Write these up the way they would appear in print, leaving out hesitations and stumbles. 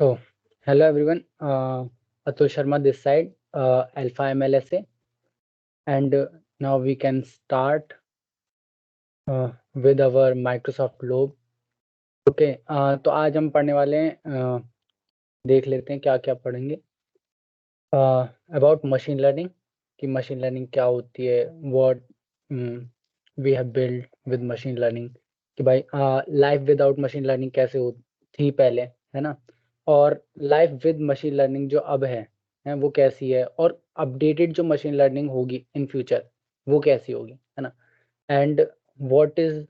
So, hello everyone. Atul Sharma this side, Alpha MLSA, and now we can start with our Microsoft Lobe. Okay तो आज हम पढ़ने वाले हैं देख लेते हैं क्या क्या पढ़ेंगे अबाउट मशीन लर्निंग कि मशीन लर्निंग क्या होती है what we have build with machine learning कि भाई लाइफ विदाउट मशीन लर्निंग कैसे हो थी पहले है ना और लाइफ विद मशीन लर्निंग जो अब है वो कैसी है और अपडेटेड जो मशीन लर्निंग होगी इन फ्यूचर वो कैसी होगी है ना and what is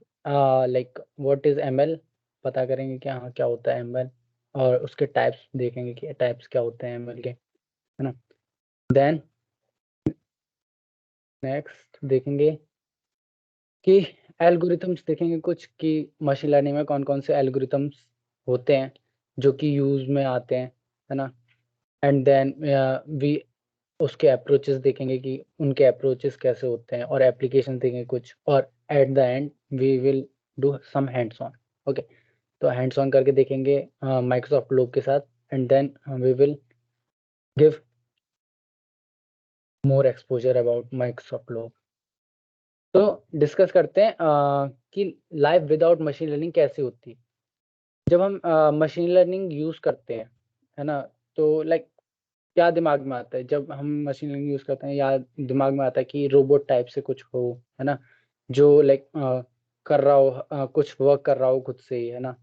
like what is ML पता करेंगे कि हाँ क्या होता है एमएल और उसके टाइप्स देखेंगे कि टाइप्स क्या होते हैं एमएल के है ना देन नेक्स्ट देखेंगे कि एल्गोरिथम्स देखेंगे कुछ कि मशीन लर्निंग में कौन कौन से एल्गोरिथम्स होते हैं जो कि यूज में आते हैं है ना एंड देन वी उसके अप्रोचेस देखेंगे कि उनके अप्रोचेस कैसे होते हैं और एप्लीकेशन देखेंगे कुछ और at the end we will do some hands on okay तो हैंड्स ऑन करके देखेंगे माइक्रोसॉफ्ट लोग के साथ and then we will give more exposure about Microsoft Lobe तो डिस्कस करते हैं कि लाइफ विदाउट मशीन लर्निंग कैसे होती है जब हम मशीन लर्निंग यूज करते हैं है ना तो लाइक क्या दिमाग में आता है जब हम मशीन लर्निंग यूज करते हैं या दिमाग में आता है कि रोबोट टाइप से कुछ हो है ना जो लाइक कर रहा हो कुछ वर्क कर रहा हो खुद से ही है ना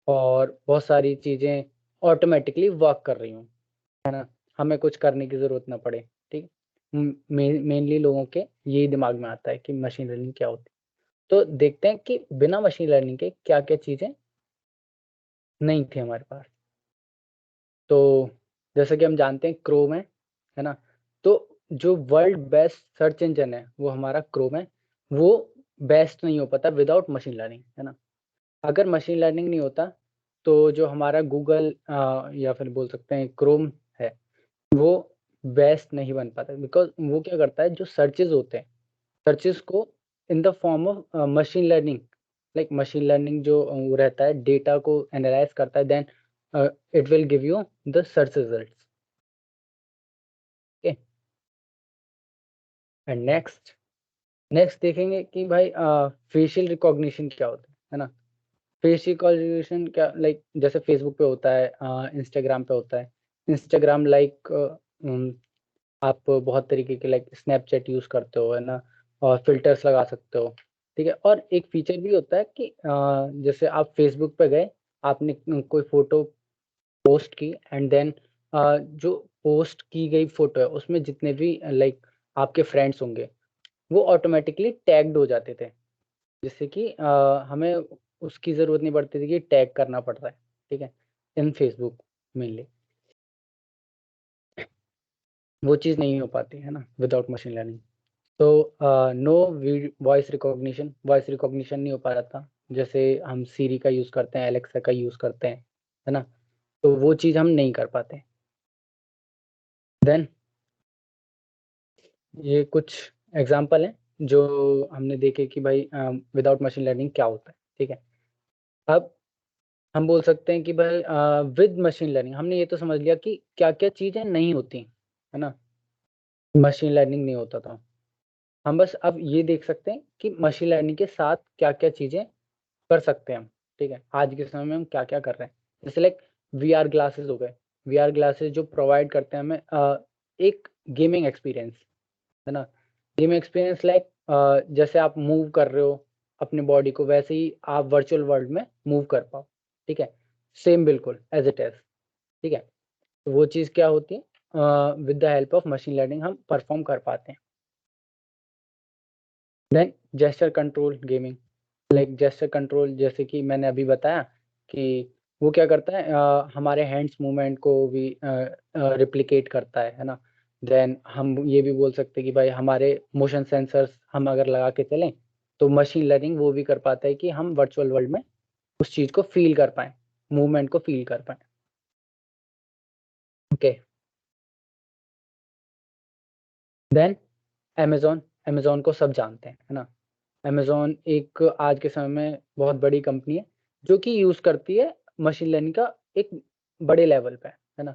और बहुत सारी चीजें ऑटोमेटिकली वर्क कर रही हूँ है ना हमें कुछ करने की जरूरत ना पड़े ठीक मेनली लोगों के यही दिमाग में आता है कि मशीन लर्निंग क्या होती है तो देखते हैं कि बिना मशीन लर्निंग के क्या क्या चीजें नहीं थी हमारे पास तो जैसा कि हम जानते हैं क्रोम है ना तो जो वर्ल्ड बेस्ट सर्च इंजन है वो हमारा क्रोम है वो बेस्ट नहीं हो पाता विदाउट मशीन लर्निंग है ना अगर मशीन लर्निंग नहीं होता तो जो हमारा गूगल या फिर बोल सकते हैं क्रोम है वो बेस्ट नहीं बन पाता बिकॉज वो क्या करता है जो सर्चेज होते हैं सर्चेस को in the form of machine learning like machine learning जो वो रहता है डेटा को एनालाइज करता है then it will give you the search results okay and next next देखेंगे कि भाई फेशियल रिकॉग्निशन क्या होता है ना फेस रिकॉग्निशन क्या लाइक जैसे फेसबुक पे होता है इंस्टाग्राम पे होता है इंस्टाग्राम लाइक आप बहुत तरीके के लाइक स्नैपचैट यूज करते हो है ना और फिल्टर्स लगा सकते हो ठीक है और एक फीचर भी होता है कि जैसे आप फेसबुक पे गए आपने कोई फोटो पोस्ट की एंड देन जो पोस्ट की गई फोटो है उसमें जितने भी लाइक आपके फ्रेंड्स होंगे वो ऑटोमेटिकली टैग्ड हो जाते थे जिससे कि हमें उसकी ज़रूरत नहीं पड़ती थी कि टैग करना पड़ रहा है ठीक है इन फेसबुक मेनली वो चीज़ नहीं हो पाती है ना विदाउट मशीन लर्निंग तो नो वॉइस रिकॉग्निशन नहीं हो पा रहा था जैसे हम सीरी का यूज़ करते हैं एलेक्सा का यूज़ करते हैं है ना तो वो चीज़ हम नहीं कर पाते देन ये कुछ एग्जांपल हैं जो हमने देखे कि भाई विदाउट मशीन लर्निंग क्या होता है ठीक है अब हम बोल सकते हैं कि भाई विद मशीन लर्निंग हमने ये तो समझ लिया कि क्या क्या चीज़ें नहीं होती है ना मशीन लर्निंग नहीं होता था हम बस अब ये देख सकते हैं कि मशीन लर्निंग के साथ क्या क्या चीज़ें कर सकते हैं हम ठीक है आज के समय में हम क्या क्या कर रहे हैं जैसे लाइक वीआर ग्लासेस हो गए वीआर ग्लासेस जो प्रोवाइड करते हैं हमें एक गेमिंग एक्सपीरियंस है ना गेम एक्सपीरियंस लाइक जैसे आप मूव कर रहे हो अपने बॉडी को वैसे ही आप वर्चुअल वर्ल्ड में मूव कर पाओ ठीक है सेम बिल्कुल एज इट इज ठीक है तो वो चीज़ क्या होती है with the help of machine learning हम परफॉर्म कर पाते हैं then gesture control gaming like gesture control जैसे कि मैंने अभी बताया कि वो क्या करता है हमारे हैंड्स मूवमेंट को भी रिप्लिकेट करता है ना देन हम ये भी बोल सकते हैं कि भाई हमारे मोशन सेंसर्स हम अगर लगा के चलें तो मशीन लर्निंग वो भी कर पाता है कि हम वर्चुअल वर्ल्ड में उस चीज़ को फील कर पाएँ मूवमेंट को फील कर पाएँ ओके देन अमेज़न अमेज़न को सब जानते हैं है ना अमेज़न एक आज के समय में बहुत बड़ी कंपनी है जो कि यूज़ करती है मशीन लर्निंग का एक बड़े लेवल पे, है ना?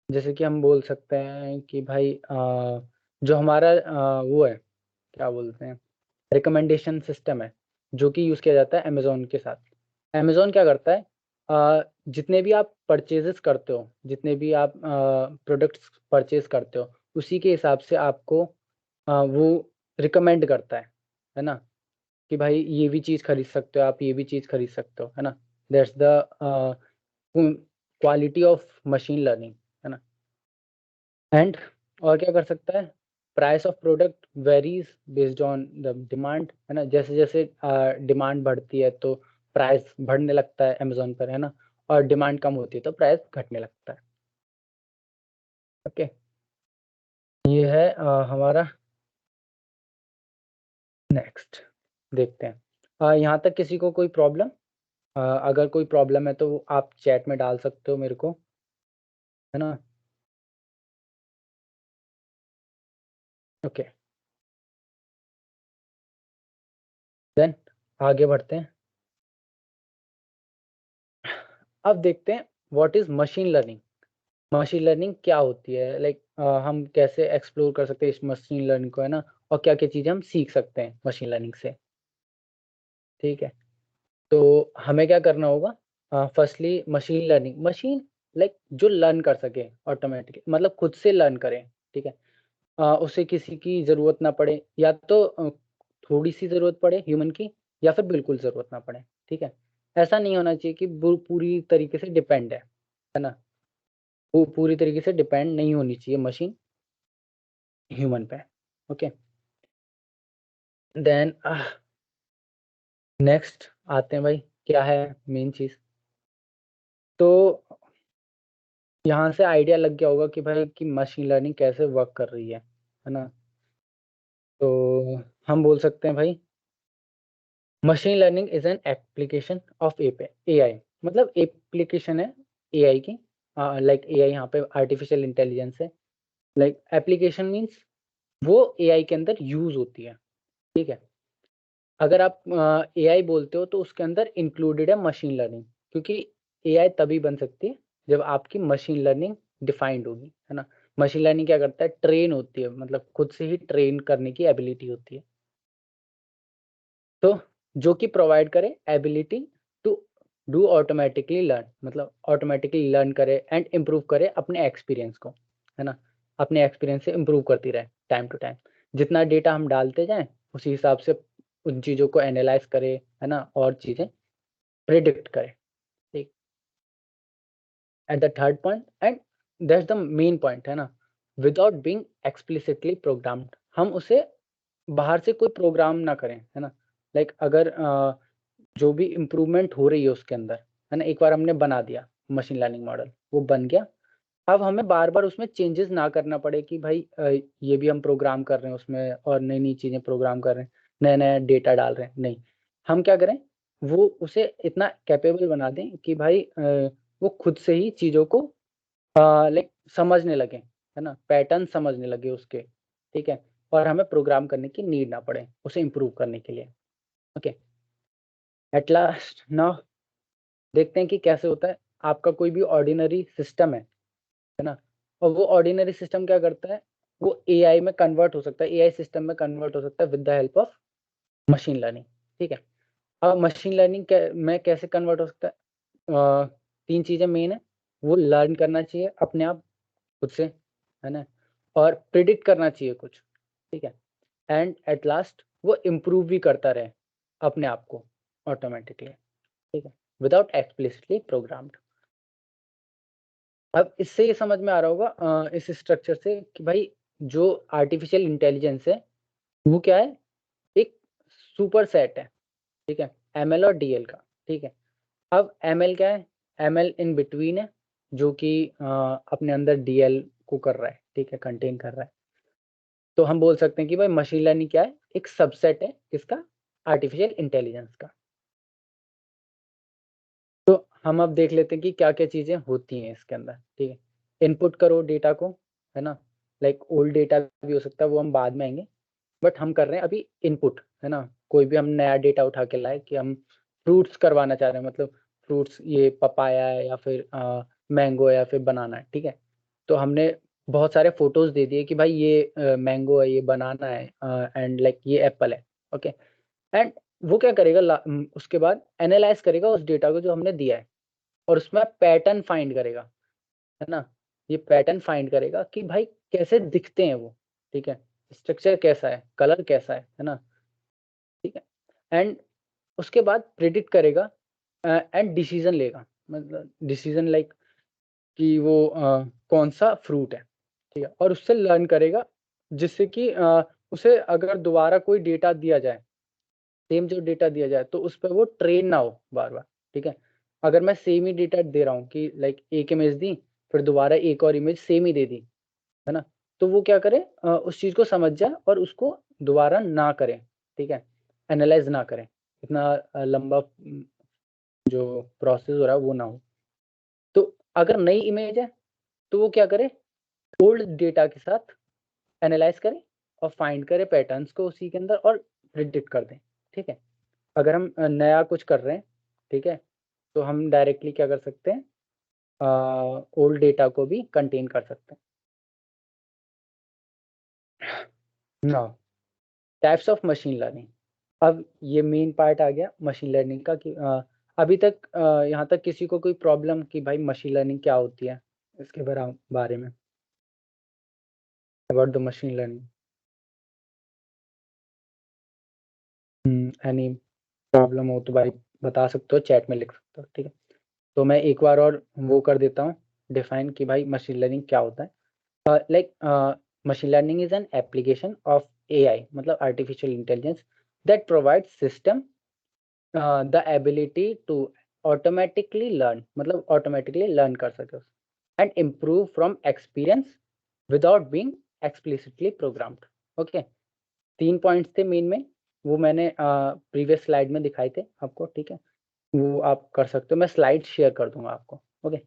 जैसे कि हम बोल सकते हैं कि भाई जो हमारा वो है, क्या बोलते हैं, रिकमेंडेशन सिस्टम है, जो कि यूज़ किया जाता है अमेज़न के साथ। अमेज़न क्या करता है, जितने भी आप परचेज़ेज़ करते हो, जितने भी आप प्रोडक्ट्स परचेज़ करते हो, उसी के हिसाब से आपको वो रिकमेंड करता है ना? कि भाई ये भी चीज़ खरीद सकते हो आप, ये भी चीज़ खरीद सकते हो, है ना? That's the quality of machine learning, है ना? एंड और क्या कर सकता है, price of product varies based on the demand, है ना? जैसे-जैसे डिमांड बढ़ती है तो प्राइस बढ़ने लगता है अमेज़न पर, है ना? और डिमांड कम होती है तो प्राइस घटने लगता है। ओके, ये है हमारा नेक्स्ट, देखते हैं। यहाँ तक किसी को कोई प्रॉब्लम? अगर कोई प्रॉब्लम है तो आप चैट में डाल सकते हो मेरे को, है ना? ओके, देन आगे बढ़ते हैं। अब देखते हैं what is machine learning? Machine learning क्या होती है? लाइक हम कैसे एक्सप्लोर कर सकते हैं इस मशीन लर्निंग को, है ना? और क्या-क्या चीज़ें हम सीख सकते हैं मशीन लर्निंग से, ठीक है? तो हमें क्या करना होगा, firstly machine learning, machine like जो लर्न कर सके ऑटोमेटिकली, मतलब खुद से लर्न करे, ठीक है? उसे किसी की ज़रूरत ना पड़े, या तो थोड़ी-सी ज़रूरत पड़े ह्यूमन की, या फिर बिल्कुल ज़रूरत ना पड़े, ठीक है? ऐसा नहीं होना चाहिए कि वो पूरी तरीके से डिपेंड है ना? वो पूरी तरीके से डिपेंड नहीं होनी चाहिए मशीन ह्यूमन पे, ओके? देन नेक्स्ट आते हैं भाई, क्या है मेन चीज़? तो यहाँ से आइडिया लग गया होगा कि भाई कि मशीन लर्निंग कैसे वर्क कर रही है ना? तो हम बोल सकते हैं भाई, machine learning is an application of AI, मतलब एप्लीकेशन है एआई की, लाइक एआई यहाँ पे आर्टिफिशियल इंटेलिजेंस है, लाइक एप्लीकेशन मीन्स वो एआई के अंदर यूज़ होती है, ठीक है? अगर आप एआई बोलते हो तो उसके अंदर इंक्लूडेड है मशीन लर्निंग, क्योंकि एआई तभी बन सकती है जब आपकी मशीन लर्निंग डिफाइंड होगी, है ना? मशीन लर्निंग क्या करता है, ट्रेन होती है, मतलब खुद से ही ट्रेन करने की एबिलिटी होती है। तो जो कि प्रोवाइड करे ability to do automatically learn, मतलब ऑटोमेटिकली लर्न करे एंड इम्प्रूव करे अपने एक्सपीरियंस को, है ना? अपने एक्सपीरियंस से इम्प्रूव करती रहे टाइम टू टाइम। जितना डेटा हम डालते जाएँ, उसी हिसाब से उन चीज़ों को एनालाइज़ करे, है ना? और चीज़ें प्रेडिक्ट करे, ठीक? At the third point and that's the main point, है ना? विदाउट बीइंग एक्सप्लिसिटली प्रोग्राम्ड, हम उसे बाहर से कोई प्रोग्राम ना करें, है ना? लाइक अगर जो भी इम्प्रूवमेंट हो रही है उसके अंदर, है ना? एक बार हमने बना दिया मशीन लर्निंग मॉडल, वो बन गया। अब हमें बार-बार उसमें चेंजेज़ ना करना पड़े कि भाई ये भी हम प्रोग्राम कर रहे हैं उसमें और नई-नई चीज़ें प्रोग्राम कर रहे हैं, नया-नया डेटा डाल रहे हैं, नहीं। हम क्या करें, वो उसे इतना कैपेबल बना दें कि भाई वो खुद से ही चीज़ों को लाइक समझने लगें, है ना? पैटर्न समझने लगे उसके, ठीक है? और हमें प्रोग्राम करने की नीड ना पड़े, उसे इम्प्रूव करने के लिए, ओके? एट लास्ट नाउ देखते हैं कि कैसे होता है। आपका कोई भी ऑर्डिनरी सिस्टम है ना? और वो ऑर्डिनरी सिस्टम क्या करता है, वो एआई में कन्वर्ट हो सकता है, एआई सिस्टम में कन्वर्ट हो सकता है with the help of machine learning, ठीक है? अब मशीन लर्निंग कै में कैसे कन्वर्ट हो सकता है? 3 चीज़ें मेन है, वो लर्न करना चाहिए अपने आप खुद से, है ना? और प्रिडिक्ट करना चाहिए कुछ, ठीक है? एंड एट लास्ट वो इम्प्रूव भी करता रहे अपने आप को ऑटोमैटिकली, ठीक है? Without explicitly programmed. अब इससे ये समझ में आ रहा होगा इस स्ट्रक्चर से कि भाई जो आर्टिफिशियल इंटेलिजेंस है, वो क्या है? एक सुपर सेट है, ठीक है? एमएल और डीएल का, ठीक है? अब एमएल क्या है? एमएल इन बिटवीन है, जो कि अपने अंदर डीएल को कर रहा है, ठीक है? कंटेन कर रहा है। तो हम बोल सकते हैं कि भाई मशीन लर्निंग क्या है? एक सबसेट है किसका? आर्टिफिशियल इंटेलिजेंस का। तो हम अब देख लेते हैं कि क्या-क्या चीज़ें होती हैं इसके अंदर, ठीक है? इनपुट करो डेटा को, है ना? लाइक ओल्ड डेटा भी हो सकता है, वो हम बाद में आएँगे। बट हम कर रहे हैं अभी इनपुट, है ना? कोई भी हम नया डेटा उठा के लाए कि हम फ्रूट्स करवाना चाह रहे हैं, मतलब फ्रूट्स ये पपाया है या फिर मैंगो है या फिर बनाना है, ठीक है। तो हमने बहुत सारे फोटोज दे दिए कि भाई ये मैंगो है, ये बनाना है एंड लाइक ये एप्पल है, ओके। एंड वो क्या करेगा, उसके बाद एनालाइज करेगा उस डेटा को जो हमने दिया है और उसमें पैटर्न फाइंड करेगा, है ना। ये पैटर्न फाइंड करेगा कि भाई कैसे दिखते हैं वो, ठीक है, स्ट्रक्चर कैसा है, कलर कैसा है ना, ठीक है। एंड उसके बाद प्रिडिक्ट करेगा एंड डिसीजन लेगा, मतलब डिसीजन लाइक कि वो कौन सा फ्रूट है, ठीक है। और उससे लर्न करेगा जिससे कि उसे अगर दोबारा कोई डेटा दिया जाए, सेम जो डेटा दिया जाए, तो उस पे वो ट्रेन ना हो बार-बार, ठीक है। अगर मैं सेम ही डेटा दे रहा हूँ कि लाइक एक इमेज दी, फिर दोबारा एक और इमेज सेम ही दे दी, है ना? तो वो क्या करे, उस चीज़ को समझ जाए और उसको दोबारा ना करे, ठीक है? एनालाइज़ ना करे, इतना लंबा जो प्रोसेस हो रहा है वो ना हो। तो अगर नई इमेज है, तो वो क्या करे, ओल्ड डेटा के साथ एनालाइज़ करे और फाइंड करे पैटर्न्स को उसी के अंदर और प्रिडिक्ट कर दें, ठीक है? अगर हम नया कुछ कर रहे हैं, ठीक है? तो हम डायरेक्टली क्या कर सकते हैं, ओल्ड डेटा को भी कंटेन कर सकते हैं। Now types of machine learning. अब ये मेन पार्ट आ गया मशीन लर्निंग का कि अभी तक यहाँ तक किसी को कोई प्रॉब्लम कि भाई मशीन लर्निंग क्या होती है? इसके बारे में, about the machine learning. Any problem हो तो भाई बता सकते हो, चैट में लिख सकते हो, ठीक है? तो मैं एक बार और वो कर देता हूँ डिफाइन कि भाई मशीन लर्निंग क्या होता है। Like machine learning is an application of AI, मतलब artificial intelligence that provides system the ability to automatically learn, मतलब automatically learn कर सके and improve from experience without being explicitly programmed. Okay, 3 points थे main में, वो मैंने previous slide में दिखाए थे आपको, ठीक है। वो आप कर सकते हो, मैं स्लाइड शेयर कर दूंगा आपको, ओके।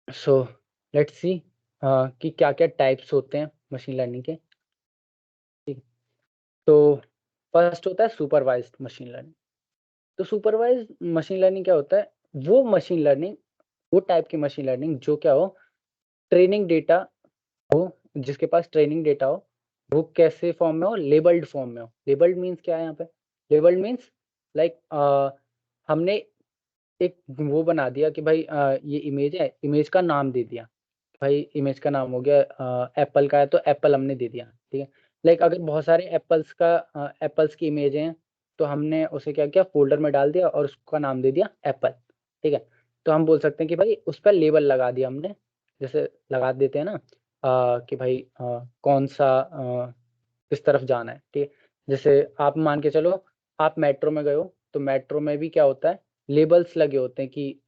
सो लेट्स सी कि क्या-क्या टाइप्स होते हैं मशीन लर्निंग के, ठीक है। तो फर्स्ट होता है सुपरवाइज्ड मशीन लर्निंग। तो सुपरवाइज्ड मशीन लर्निंग क्या होता है? वो मशीन लर्निंग, वो टाइप की मशीन लर्निंग जो क्या हो, ट्रेनिंग डेटा हो, जिसके पास ट्रेनिंग डेटा हो, वो कैसे फॉर्म में हो? लेबल्ड फॉर्म में हो। लेबल्ड मीन्स क्या है यहाँ पे? लेबल्ड मीन्स लाइक हमने एक वो बना दिया कि भाई ये इमेज है, इमेज का नाम दे दिया। भाई इमेज का नाम हो गया एप्पल का है तो एप्पल हमने दे दिया, ठीक है। लाइक अगर बहुत सारे एप्पल्स की इमेज हैं, तो हमने उसे क्या किया, फ़ोल्डर में डाल दिया और उसका नाम दे दिया एप्पल, ठीक है। तो हम बोल सकते हैं कि भाई उस पे लेबल लगा दिया हमने, जैसे लगा देते हैं ना कि भाई कौन-सा किस तरफ जाना है, ठीक है। जैसे आप मान के चलो, आप मेट्रो में गए हो, तो मेट्रो में भी क्या होता है, लेबल्स लगे होते हैं कि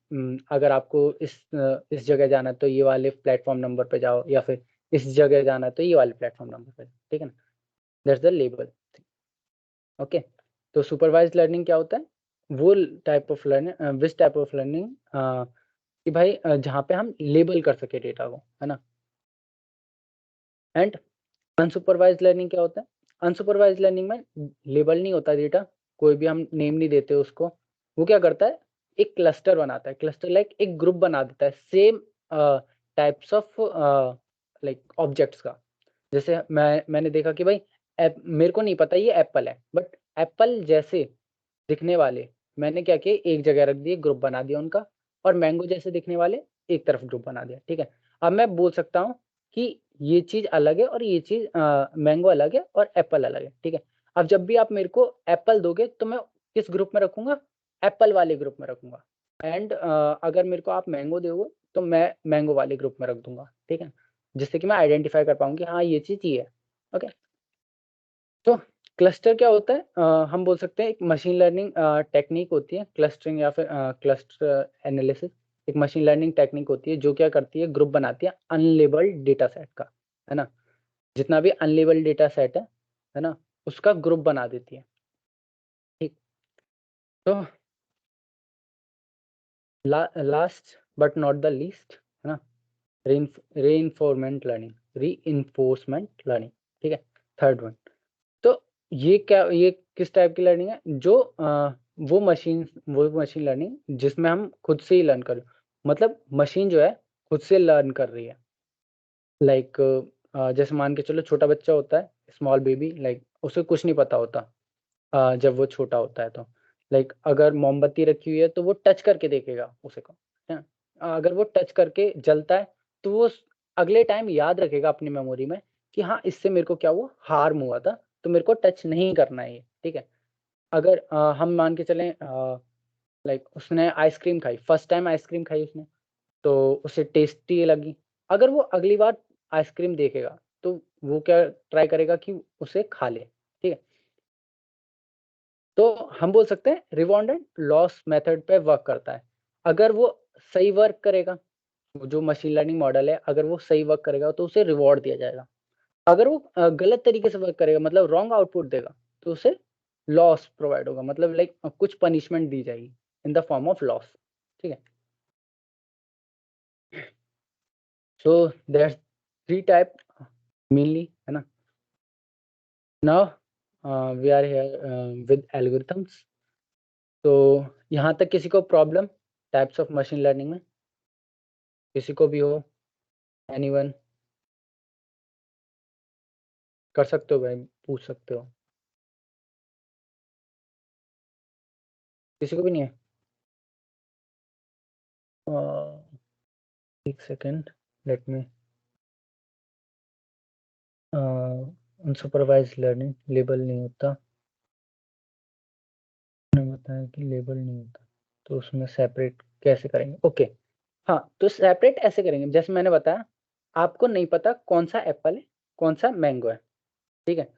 अगर आपको इस जगह जाना है तो ये वाले प्लेटफ़ॉर्म नंबर पे जाओ, या फिर इस जगह जाना है तो ये वाले प्लेटफ़ॉर्म नंबर पे जाओ, ठीक है ना? That's the label, okay. तो सुपरवाइज़्ड लर्निंग क्या होता है? वो type of learning, which type of learning कि भाई जहाँ पे हम लेबल कर सके डेटा को, है ना? एंड अनसुपरवाइज़्ड लर्निंग क्या होता है? अनसुपरवाइज़्ड लर्निंग में लेबल नहीं होता डेटा, कोई भी हम नेम नहीं देते उसको। वो क्या करता है, एक क्लस्टर बनाता है, क्लस्टर लाइक एक ग्रुप बना देता है same types of like objects का। जैसे मैंने देखा कि भाई मेरे को नहीं पता ये एप्पल है, बट एप्पल जैसे दिखने वाले मैंने क्या किया, एक जगह रख दिए, ग्रुप बना दिया उनका, और मैंगो जैसे दिखने वाले एक तरफ ग्रुप बना दिया, ठीक है। अब मैं बोल सकता हूँ कि ये चीज़ अलग है और ये चीज़ मैंगो अलग है और एप्पल अलग है, ठीक है। अब जब भी आप मेरे को एप्पल दोगे तो मैं किस ग्रुप में रखूँगा? एप्पल वाले ग्रुप में रखूँगा। एंड अगर मेरे को आप मैंगो दोगे तो मैं मैंगो वाले ग्रुप में रख दूँगा, ठीक है। जिससे कि मैं आइडेंटिफ़ाई कर पाऊँ कि हाँ, ये चीज़ ये है। ओके। तो क्लस्टर क्या होता है? हम बोल सकते हैं एक मशीन लर्निंग टेक्नीक होती है क्लस्टरिंग या फिर क्लस्टर एनालिसिस। एक मशीन लर्निंग टेक्नीक होती है जो क्या करती है, ग्रुप बनाती है अनलेबल्ड डेटा सेट का, है ना? जितना भी अनलेबल्ड डेटा सेट है ना? उसका ग्रुप बना देती है, ठीक। तो last but not the least, है ना? रीइंफोर्समेंट लर्निंग, रीइंफोर्समेंट लर्निंग, ठीक है? Third one. तो ये किस टाइप की लर्निंग है? जो वो मशीन लर्निंग जिसमें हम खुद से ही लर्न करें। मतलब मशीन जो है खुद से लर्न कर रही है। लाइक जैसे मान के चलो छोटा बच्चा होता है, स्मॉल बेबी, लाइक उसे कुछ नहीं पता होता जब वो छोटा होता है। तो लाइक अगर मोमबत्ती रखी हुई है तो वो टच करके देखेगा उसे को, है ना? अगर वो टच करके जलता है तो वो अगले टाइम याद रखेगा अपनी मेमोरी में कि हाँ, इससे मेरे को क्या हुआ, हार्म हुआ था, तो मेरे को टच नहीं करना है ये, ठीक है। अगर हम मान के चलें लाइक उसने आइसक्रीम खाई, फर्स्ट टाइम आइसक्रीम खाई उसने, तो उसे टेस्टी लगी। अगर वो अगली बार आइसक्रीम देखेगा तो वो क्या ट्राई करेगा कि उसे खा ले, ठीक है। तो हम बोल सकते हैं रिवॉर्ड एंड लॉस मेथड पे वर्क करता है। अगर वो सही वर्क करेगा, जो मशीन लर्निंग मॉडल है, अगर वो सही वर्क करेगा तो उसे रिवॉर्ड दिया जाएगा। अगर वो गलत तरीके से वर्क करेगा, मतलब रॉन्ग आउटपुट देगा, तो उसे लॉस प्रोवाइड होगा, मतलब लाइक कुछ पनिशमेंट दी जाएगी in the form of loss, ठीक है। So that's three type mainly, है ना। Now we are here with algorithms. तो यहाँ तक किसी को problem types of machine learning में, किसी को भी हो, एनीवन? कर सकते हो भाई, पूछ सकते हो। किसी को भी नहीं है? एक second, let me. Unsupervised learning label नहीं होता, मैंने बताया कि लेबल नहीं होता, तो उसमें सेपरेट कैसे करेंगे? ओके, हाँ, तो सेपरेट ऐसे करेंगे जैसे मैंने बताया, आपको नहीं पता कौन सा एप्पल है, कौन सा मैंगो है, ठीक है।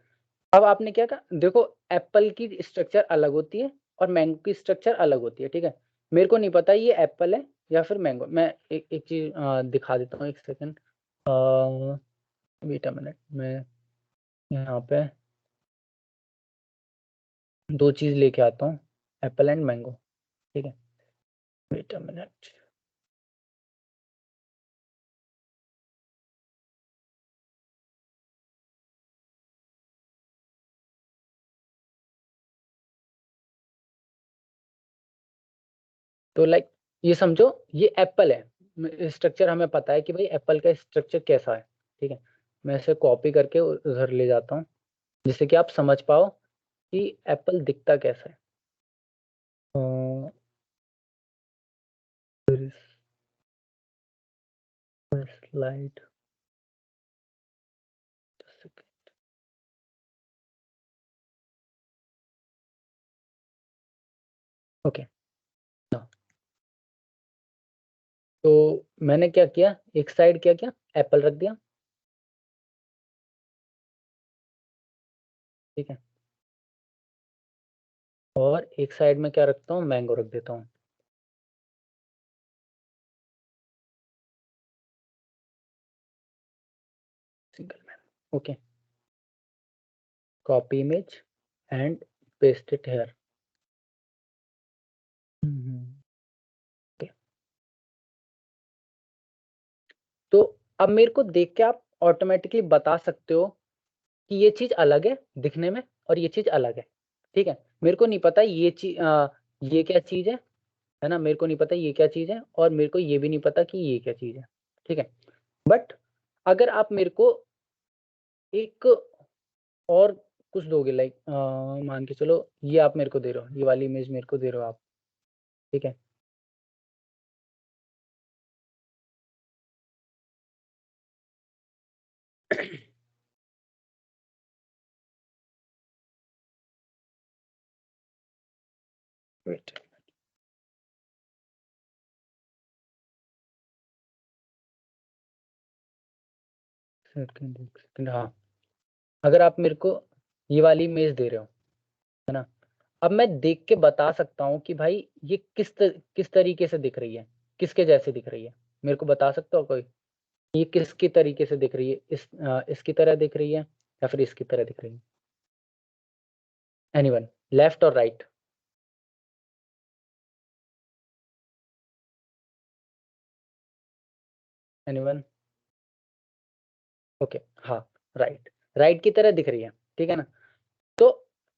अब आपने क्या कहा, देखो एप्पल की स्ट्रक्चर अलग होती है और मैंगो की स्ट्रक्चर अलग होती है, ठीक है। मेरे को नहीं पता ये एप्पल है या फिर मैंगो। मैं एक चीज दिखा देता हूँ, एक सेकेंड, वेट अ मिनट। मैं यहाँ पे दो चीज लेके आता हूँ, एप्पल एंड मैंगो, ठीक है। Wait a minute. तो लाइक ये समझो ये एप्पल है, स्ट्रक्चर हमें पता है कि भाई एप्पल का स्ट्रक्चर कैसा है, ठीक है। मैं इसे कॉपी करके उधर ले जाता हूँ जिससे कि आप समझ पाओ कि एप्पल दिखता कैसा है। Slide, okay. तो मैंने क्या किया, एक साइड क्या किया, एप्पल रख दिया, ठीक है। और एक साइड में क्या रखता हूँ, मैंगो रख देता हूँ, single mango, okay. Copy image and paste it here, okay. तो अब मेरे को देख के आप ऑटोमेटिकली बता सकते हो कि ये चीज अलग है दिखने में और ये चीज अलग है, ठीक है। मेरे को नहीं पता ये चीज ये क्या चीज है ना, मेरे को नहीं पता ये क्या चीज है, और मेरे को ये भी नहीं पता कि ये क्या चीज है, ठीक है। बट अगर आप मेरे को एक और कुछ दोगे, लाइक मान के चलो ये आप मेरे को दे रहे हो, ये वाली इमेज मेरे को दे रहे हो आप, ठीक है। वेट, सेकंड, एक सेकंड, हाँ। अगर आप मेरे को ये वाली इमेज दे रहे हो, है ना, अब मैं देख के बता सकता हूँ कि भाई ये किस तरीके से दिख रही है, किसके जैसे दिख रही है। मेरे को बता सकता हो कोई, ये किसकी तरीके से दिख रही है, इसकी तरह दिख रही है या फिर इसकी तरह दिख रही है? एनीवन, लेफ्ट और राइट? एनीवन? ओके, हाँ, राइट, राइट की तरह दिख रही है, ठीक है ना। तो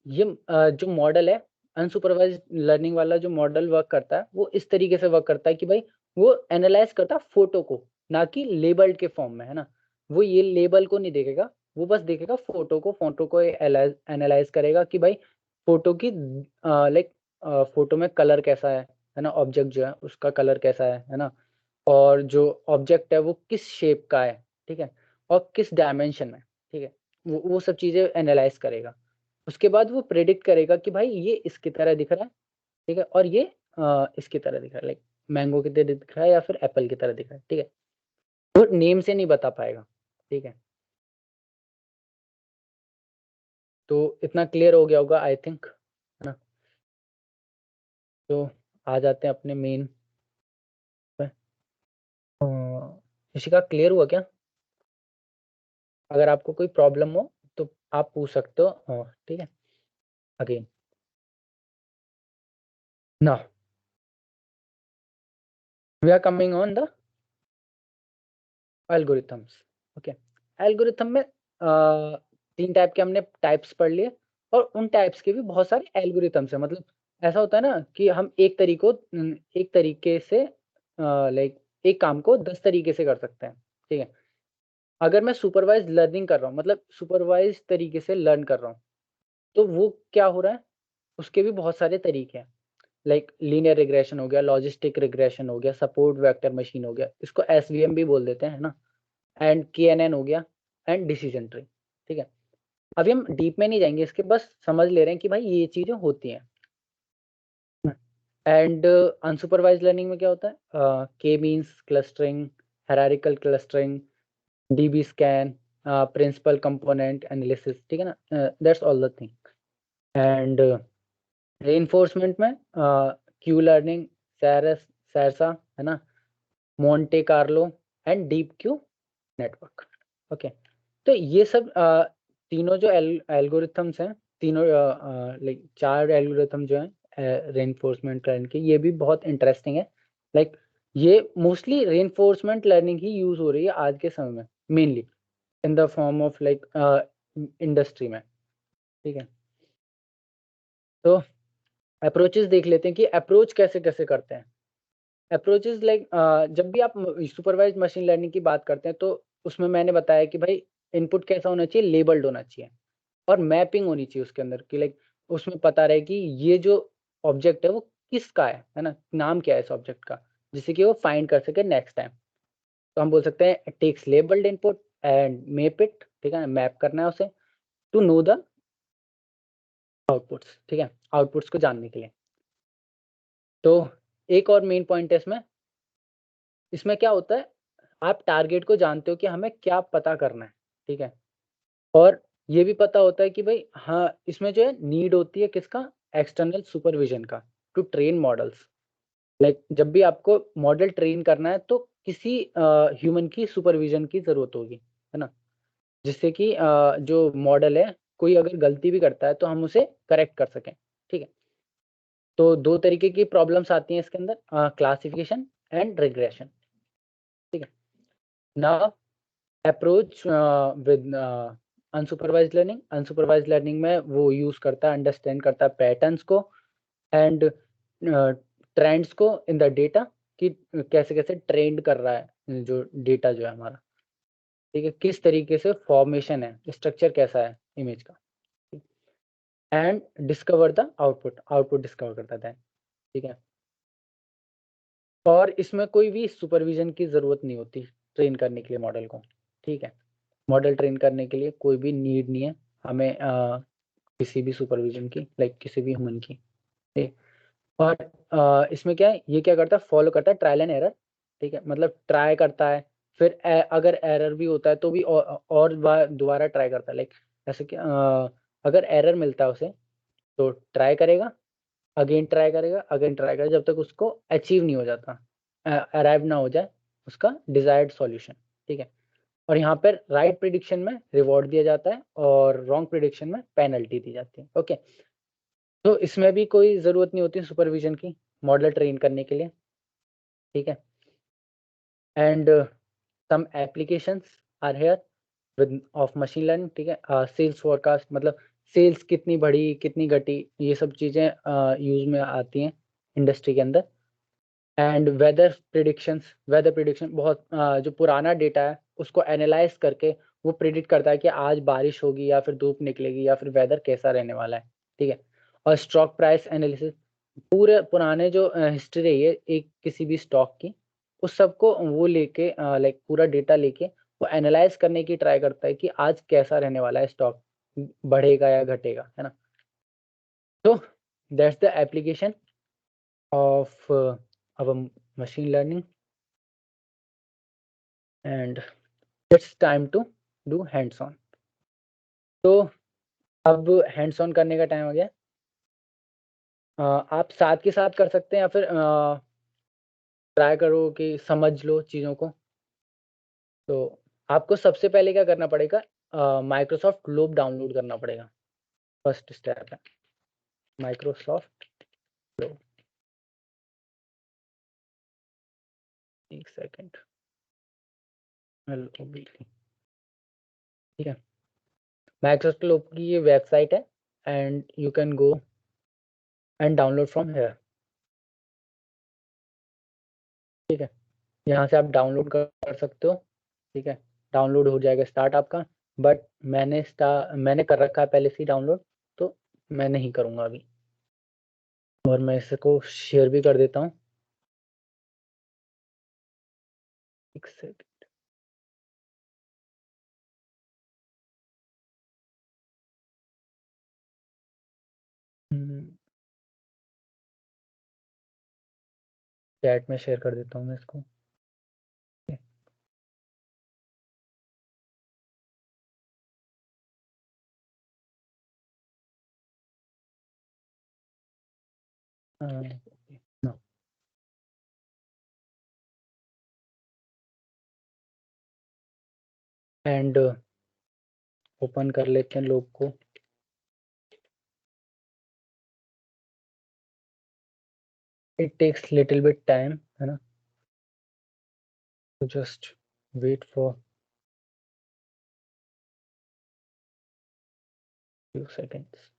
ये जो मॉडल है, अनसुपरवाइज्ड लर्निंग वाला जो मॉडल वर्क करता है, वो इस तरीके से वर्क करता है कि भाई वो एनालाइज करता फोटो को, ना कि लेबल्ड के फॉर्म में, है ना। वो ये लेबल को नहीं देखेगा, वो बस देखेगा फोटो को एनालाइज करेगा कि भाई फोटो की लाइक फोटो में कलर कैसा है ना, ऑब्जेक्ट जो है उसका कलर कैसा है ना, और जो ऑब्जेक्ट है वो किस शेप का है, ठीक है, और किस डायमेंशन में, ठीक है, वो सब चीज़ें एनालाइज करेगा। उसके बाद वो प्रेडिक्ट करेगा कि भाई ये इसकी तरह दिख रहा है, ठीक है, और ये इसकी तरह दिख रहा है, लाइक मैंगो की तरह दिख रहा है या फिर एप्पल की तरह दिख रहा है, ठीक है। वो नेम से नहीं बता पाएगा, ठीक है। तो इतना क्लियर हो गया होगा आई थिंक, है ना। तो आ जाते हैं अपने मेन पे। ऋषिका क्लियर हुआ क्या? अगर आपको कोई प्रॉब्लम हो तो आप पूछ सकते हो, ठीक है, again. Now we are coming on the algorithms. Okay, algorithm में 3 टाइप के हमने टाइप्स पढ़ लिए, और उन टाइप्स के भी बहुत सारे एल्गोरिथम्स हैं। मतलब ऐसा होता है ना कि हम एक तरीके से लाइक एक काम को 10 तरीके से कर सकते हैं, ठीक है। अगर मैं सुपरवाइज़्ड लर्निंग कर रहा हूँ, मतलब सुपरवाइज़्ड तरीके से लर्न कर रहा हूँ, तो वो क्या हो रहा है, उसके भी बहुत सारे तरीके हैं। लाइक लीनियर रिग्रेशन हो गया, लॉजिस्टिक रिग्रेशन हो गया, सपोर्ट वेक्टर मशीन हो गया, इसको एसवीएम भी बोल देते हैं, है ना, एंड केएनएन हो गया, एंड डिसीजन ट्री, ठीक है। अभी हम डीप में नहीं जाएँगे इसके, बस समझ ले रहे हैं कि भाई ये चीज़ें होती हैं। एंड अनसुपरवाइज़्ड लर्निंग में क्या होता है? K means clustering, hierarchical clustering, DB scan, principal component analysis, ठीक है ना? That's all the thing. And reinforcement में क्यू लर्निंग, सैरसा, है ना, Monte Carlo and deep Q network. Okay, तो ये सब तीनों जो एल्गोरिथम्स हैं, तीनों लाइक 4 एल्गोरिथम जो हैं रेनफोर्समेंट लर्निंग के, ये भी बहुत इंटरेस्टिंग है। लाइक ये मोस्टली रेनफोर्समेंट लर्निंग ही यूज़ हो रही है आज के समय में, mainly in the form of like industry में, ठीक है। तो अप्रोचेस देख लेते हैं कि अप्रोच कैसे-कैसे करते हैं। अप्रोचेस लाइक जब भी आप सुपरवाइज्ड मशीन लर्निंग की बात करते हैं, तो उसमें मैंने बताया कि भाई इनपुट कैसा होना चाहिए, लेबल्ड होना चाहिए, और मैपिंग होनी चाहिए उसके अंदर कि लाइक उसमें पता रहे कि ये जो ऑब्जेक्ट है वो किसका है ना, नाम क्या है इस ऑब्जेक्ट का, जिससे कि वो फाइंड कर सके नेक्स्ट टाइम। तो हम बोल सकते हैं takes labelled input and map it, ठीक है, मैप करना है उसे टू नो द आउटपुट्स, ठीक है, आउटपुट्स को जानने के लिए। तो एक और मेन पॉइंट है इसमें, क्या होता है, आप टारगेट को जानते हो कि हमें क्या पता करना है, ठीक है, और ये भी पता होता है कि भाई हाँ, इसमें जो है नीड होती है किसका, एक्सटर्नल सुपरविजन का, टू ट्रेन मॉडल्स। लाइक जब भी आपको मॉडल ट्रेन करना है तो किसी ह्यूमन की सुपरविजन की ज़रूरत होगी, है ना, जिससे कि जो मॉडल है कोई अगर गलती भी करता है तो हम उसे करेक्ट कर सकें, ठीक है। तो 2 तरीके की प्रॉब्लम्स आती हैं इसके अंदर, क्लासिफिकेशन एंड रिग्रेशन, ठीक है। Now approach with unsupervised learning में वो यूज़ करता है, अंडरस्टैंड करता है पैटर्न्स को एंड ट्रेंड्स को इन द डेटा, कि कैसे-कैसे ट्रेंड कर रहा है जो डेटा जो है हमारा, ठीक है, किस तरीके से फॉर्मेशन है, स्ट्रक्चर कैसा है इमेज का, and discover the output discover करता है, ठीक है। और इसमें कोई भी सुपरविज़न की ज़रूरत नहीं होती ट्रेन करने के लिए मॉडल को, ठीक है। मॉडल ट्रेन करने के लिए कोई भी नीड नहीं है हमें किसी भी सुपरविज़न की, लाइक किसी भी ह्यूमन की, ठीक। और इसमें क्या है, ये क्या करता है, फ़ॉलो करता है ट्रायल एंड एरर, ठीक है। मतलब ट्राई करता है, फिर अगर एरर भी होता है तो भी और बार दोबारा ट्राई करता है, लाइक जैसे कि अगर एरर मिलता है उसे तो ट्राई करेगा, अगेन ट्राई करेगा जब तक उसको अचीव नहीं हो जाता, अराइव ना हो जाए उसका डिज़ायर्ड सॉल्यूशन, ठीक है। और यहाँ पर राइट प्रेडिक्शन में रिवॉर्ड दिया जाता है और रॉन्ग प्रेडिक्शन में पेनल्टी दी जाती है, ओके। तो इसमें भी कोई ज़रूरत नहीं होती सुपरविज़न की मॉडल ट्रेन करने के लिए, ठीक है। And some applications are here with of machine learning, ठीक है। सेल्स फोरकास्ट, मतलब सेल्स कितनी बढ़ी, कितनी घटी, ये सब चीज़ें यूज़ में आती हैं इंडस्ट्री के अंदर। एंड वेदर प्रिडिक्शन बहुत जो पुराना डेटा है उसको एनालाइज करके वो प्रिडिक्ट करता है कि आज बारिश होगी या फिर धूप निकलेगी या फिर वेदर कैसा रहने वाला है, ठीक है। और स्टॉक प्राइस एनालिसिस, पूरे पुराने जो हिस्ट्री रही है एक किसी भी स्टॉक की, उस सबको वो लेके लाइक पूरा डेटा लेके वो एनालाइज करने की ट्राई करता है कि आज कैसा रहने वाला है स्टॉक, बढ़ेगा या घटेगा, है ना। तो that's the application of our machine learning, and it's time to do hands on। तो अब हैंड्स ऑन करने का टाइम हो गया। आप साथ के साथ कर सकते हैं या फिर ट्राई करो कि समझ लो चीज़ों को। तो आपको सबसे पहले क्या करना पड़ेगा, माइक्रोसॉफ्ट ग्लोब डाउनलोड करना पड़ेगा। फर्स्ट स्टेप है माइक्रोसॉफ्ट ग्लोब। एक सेकेंड, ठीक है। माइक्रोसॉफ्ट ग्लोब की ये वेबसाइट है and you can go and download from here, ठीक है। यहाँ से आप डाउनलोड कर सकते हो, ठीक है। डाउनलोड हो जाएगा स्टार्ट आपका, बट मैंने कर रखा है पहले से ही डाउनलोड, तो मैं नहीं करूँगा अभी। और मैं इसको शेयर भी कर देता हूँ। एक सेकंड, चैट में शेयर कर देता हूँ मैं इसको। नो, एंड ओपन कर लेते हैं लोग को। It takes little bit time, है ना, तो just wait for few seconds.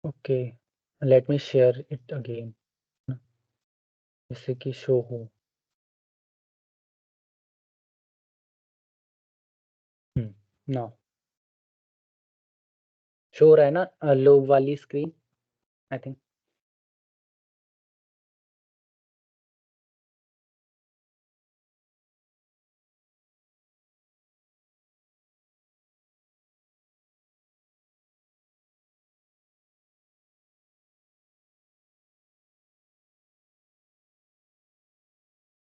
Okay, let me share it again, जैसे कि शो हो। नाउ शो हो रहा है ना लोग वाली स्क्रीन, आई थिंक।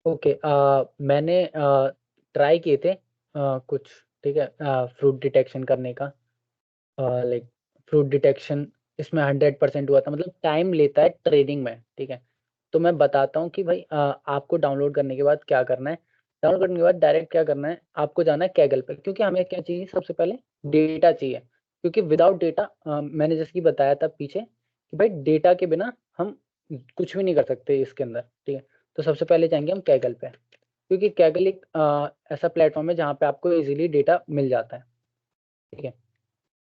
ओके, मैंने ट्राई किए थे कुछ, ठीक है, फ्रूट डिटेक्शन करने का, लाइक फ्रूट डिटेक्शन इसमें 100% हुआ था, मतलब टाइम लेता है ट्रेनिंग में, ठीक है। तो मैं बताता हूँ कि भाई आपको डाउनलोड करने के बाद क्या करना है। डाउनलोड करने के बाद डायरेक्ट क्या करना है, आपको जाना है कैगल पे, क्योंकि हमें क्या चाहिए सबसे पहले, डेटा चाहिए। क्योंकि विदाउट डेटा, मैंने जैसे कि बताया था पीछे कि भाई डेटा के बिना हम कुछ भी नहीं कर सकते इसके अंदर, ठीक है। तो सबसे पहले जाएंगे हम कैगल पे, क्योंकि कैगल एक ऐसा प्लेटफॉर्म है जहाँ पे आपको इजीली डेटा मिल जाता है, ठीक है।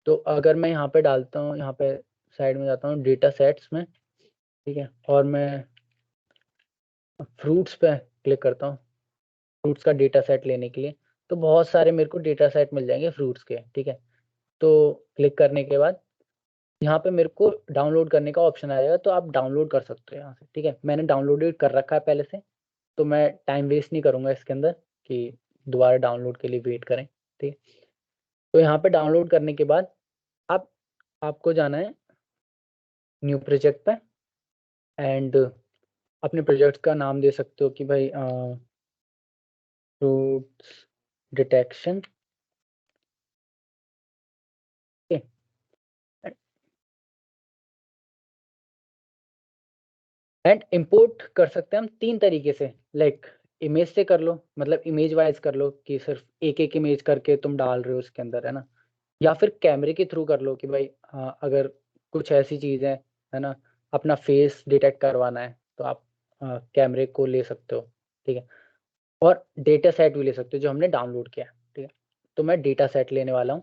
तो अगर मैं यहाँ पे डालता हूँ, यहाँ पे साइड में जाता हूँ डेटा सेट्स में, ठीक है, और मैं फ्रूट्स पे क्लिक करता हूँ, फ्रूट्स का डेटा सेट लेने के लिए। तो बहुत सारे मेरे को डेटा सेट मिल जाएंगे फ्रूट्स के, ठीक है। तो क्लिक करने के बाद यहाँ पे मेरे को डाउनलोड करने का ऑप्शन आ जाएगा, तो आप डाउनलोड कर सकते हो यहाँ से, ठीक है। मैंने डाउनलोड कर रखा है पहले से, तो मैं टाइम वेस्ट नहीं करूँगा इसके अंदर कि दोबारा डाउनलोड के लिए वेट करें, ठीक है। तो यहाँ पे डाउनलोड करने के बाद आप आपको जाना है न्यू प्रोजेक्ट पे, एंड अपने प्रोजेक्ट का नाम दे सकते हो कि भाई फ्रूट्स डिटेक्शन, एंड इंपोर्ट कर सकते हैं हम 3 तरीके से, लाइक इमेज से कर लो, मतलब इमेज वाइज कर लो कि सिर्फ एक-एक इमेज करके तुम डाल रहे हो उसके अंदर, है ना। या फिर कैमरे के थ्रू कर लो कि भाई अगर कुछ ऐसी चीज़ है ना, अपना फेस डिटेक्ट करवाना है, तो आप कैमरे को ले सकते हो, ठीक है, और डेटा सेट भी ले सकते हो जो हमने डाउनलोड किया है, ठीक है। तो मैं डेटा सेट लेने वाला हूँ,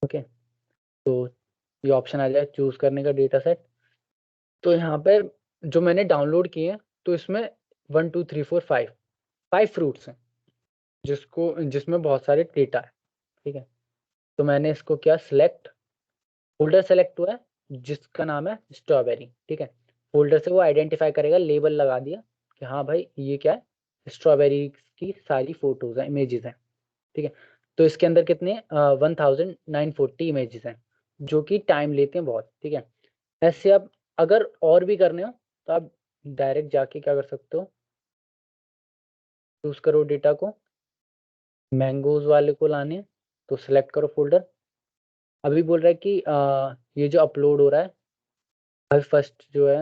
ओके। तो ये ऑप्शन आ जाए चूज करने का डेटा सेट। तो यहाँ पे जो मैंने डाउनलोड किए हैं, तो इसमें 1 2 3 4 5 फ्रूट्स हैं जिसमें बहुत सारे डेटा है, ठीक है। तो मैंने इसको किया सिलेक्ट, फ़ोल्डर सेलेक्ट हुआ है जिसका नाम है स्ट्रॉबेरी, ठीक है। फ़ोल्डर से वो आइडेंटिफ़ाई करेगा, लेबल लगा दिया कि हाँ भाई ये क्या है, स्ट्रॉबेरी की सारी फ़ोटोज़ हैं, इमेजेज़ हैं, ठीक है। तो इसके अंदर कितने 1940 इमेजेज़ हैं, जो कि टाइम लेते हैं बहुत, ठीक है। ऐसे आप अगर और भी करने हो तो आप डायरेक्ट जाके क्या कर सकते हो, चूज़ करो डेटा को, मैंगोज़ वाले को लाने हैं, तो सेलेक्ट करो फ़ोल्डर। अभी बोल रहा है कि ये जो अपलोड हो रहा है, अभी फर्स्ट जो है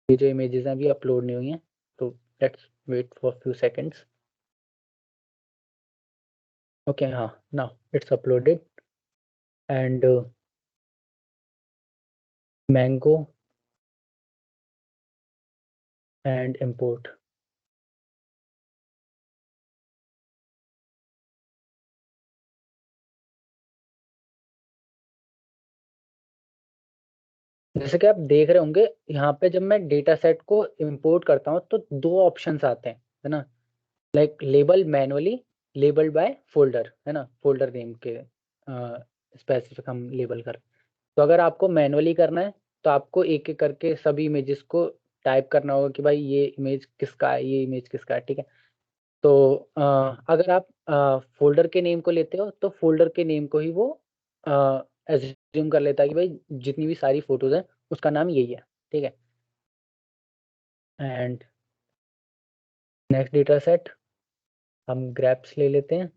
ये जो इमेजेस हैं अभी अपलोड नहीं हुई हैं, तो let's wait for few seconds. Okay, हाँ, now it's uploaded and mango and import. जैसे कि आप देख रहे होंगे यहाँ पे जब मैं डेटा सेट को इंपोर्ट करता हूँ तो दो ऑप्शंस आते हैं, है ना, like label manually, label by folder, है ना, फोल्डर नेम के स्पेसिफिक हम लेबल कर। तो अगर आपको मैनुअली करना है तो आपको एक एक करके सभी इमेजेस को टाइप करना होगा कि भाई ये इमेज किसका है, ये इमेज किसका है, ठीक है। तो अगर आप फ़ोल्डर के नेम को लेते हो तो फ़ोल्डर के नेम को ही वो एज़्यूम कर लेता है कि भाई जितनी भी सारी फ़ोटोज़ हैं उसका नाम यही है, ठीक है। एंड नेक्स्ट डेटा सेट हम ग्रैप्स ले लेते हैं।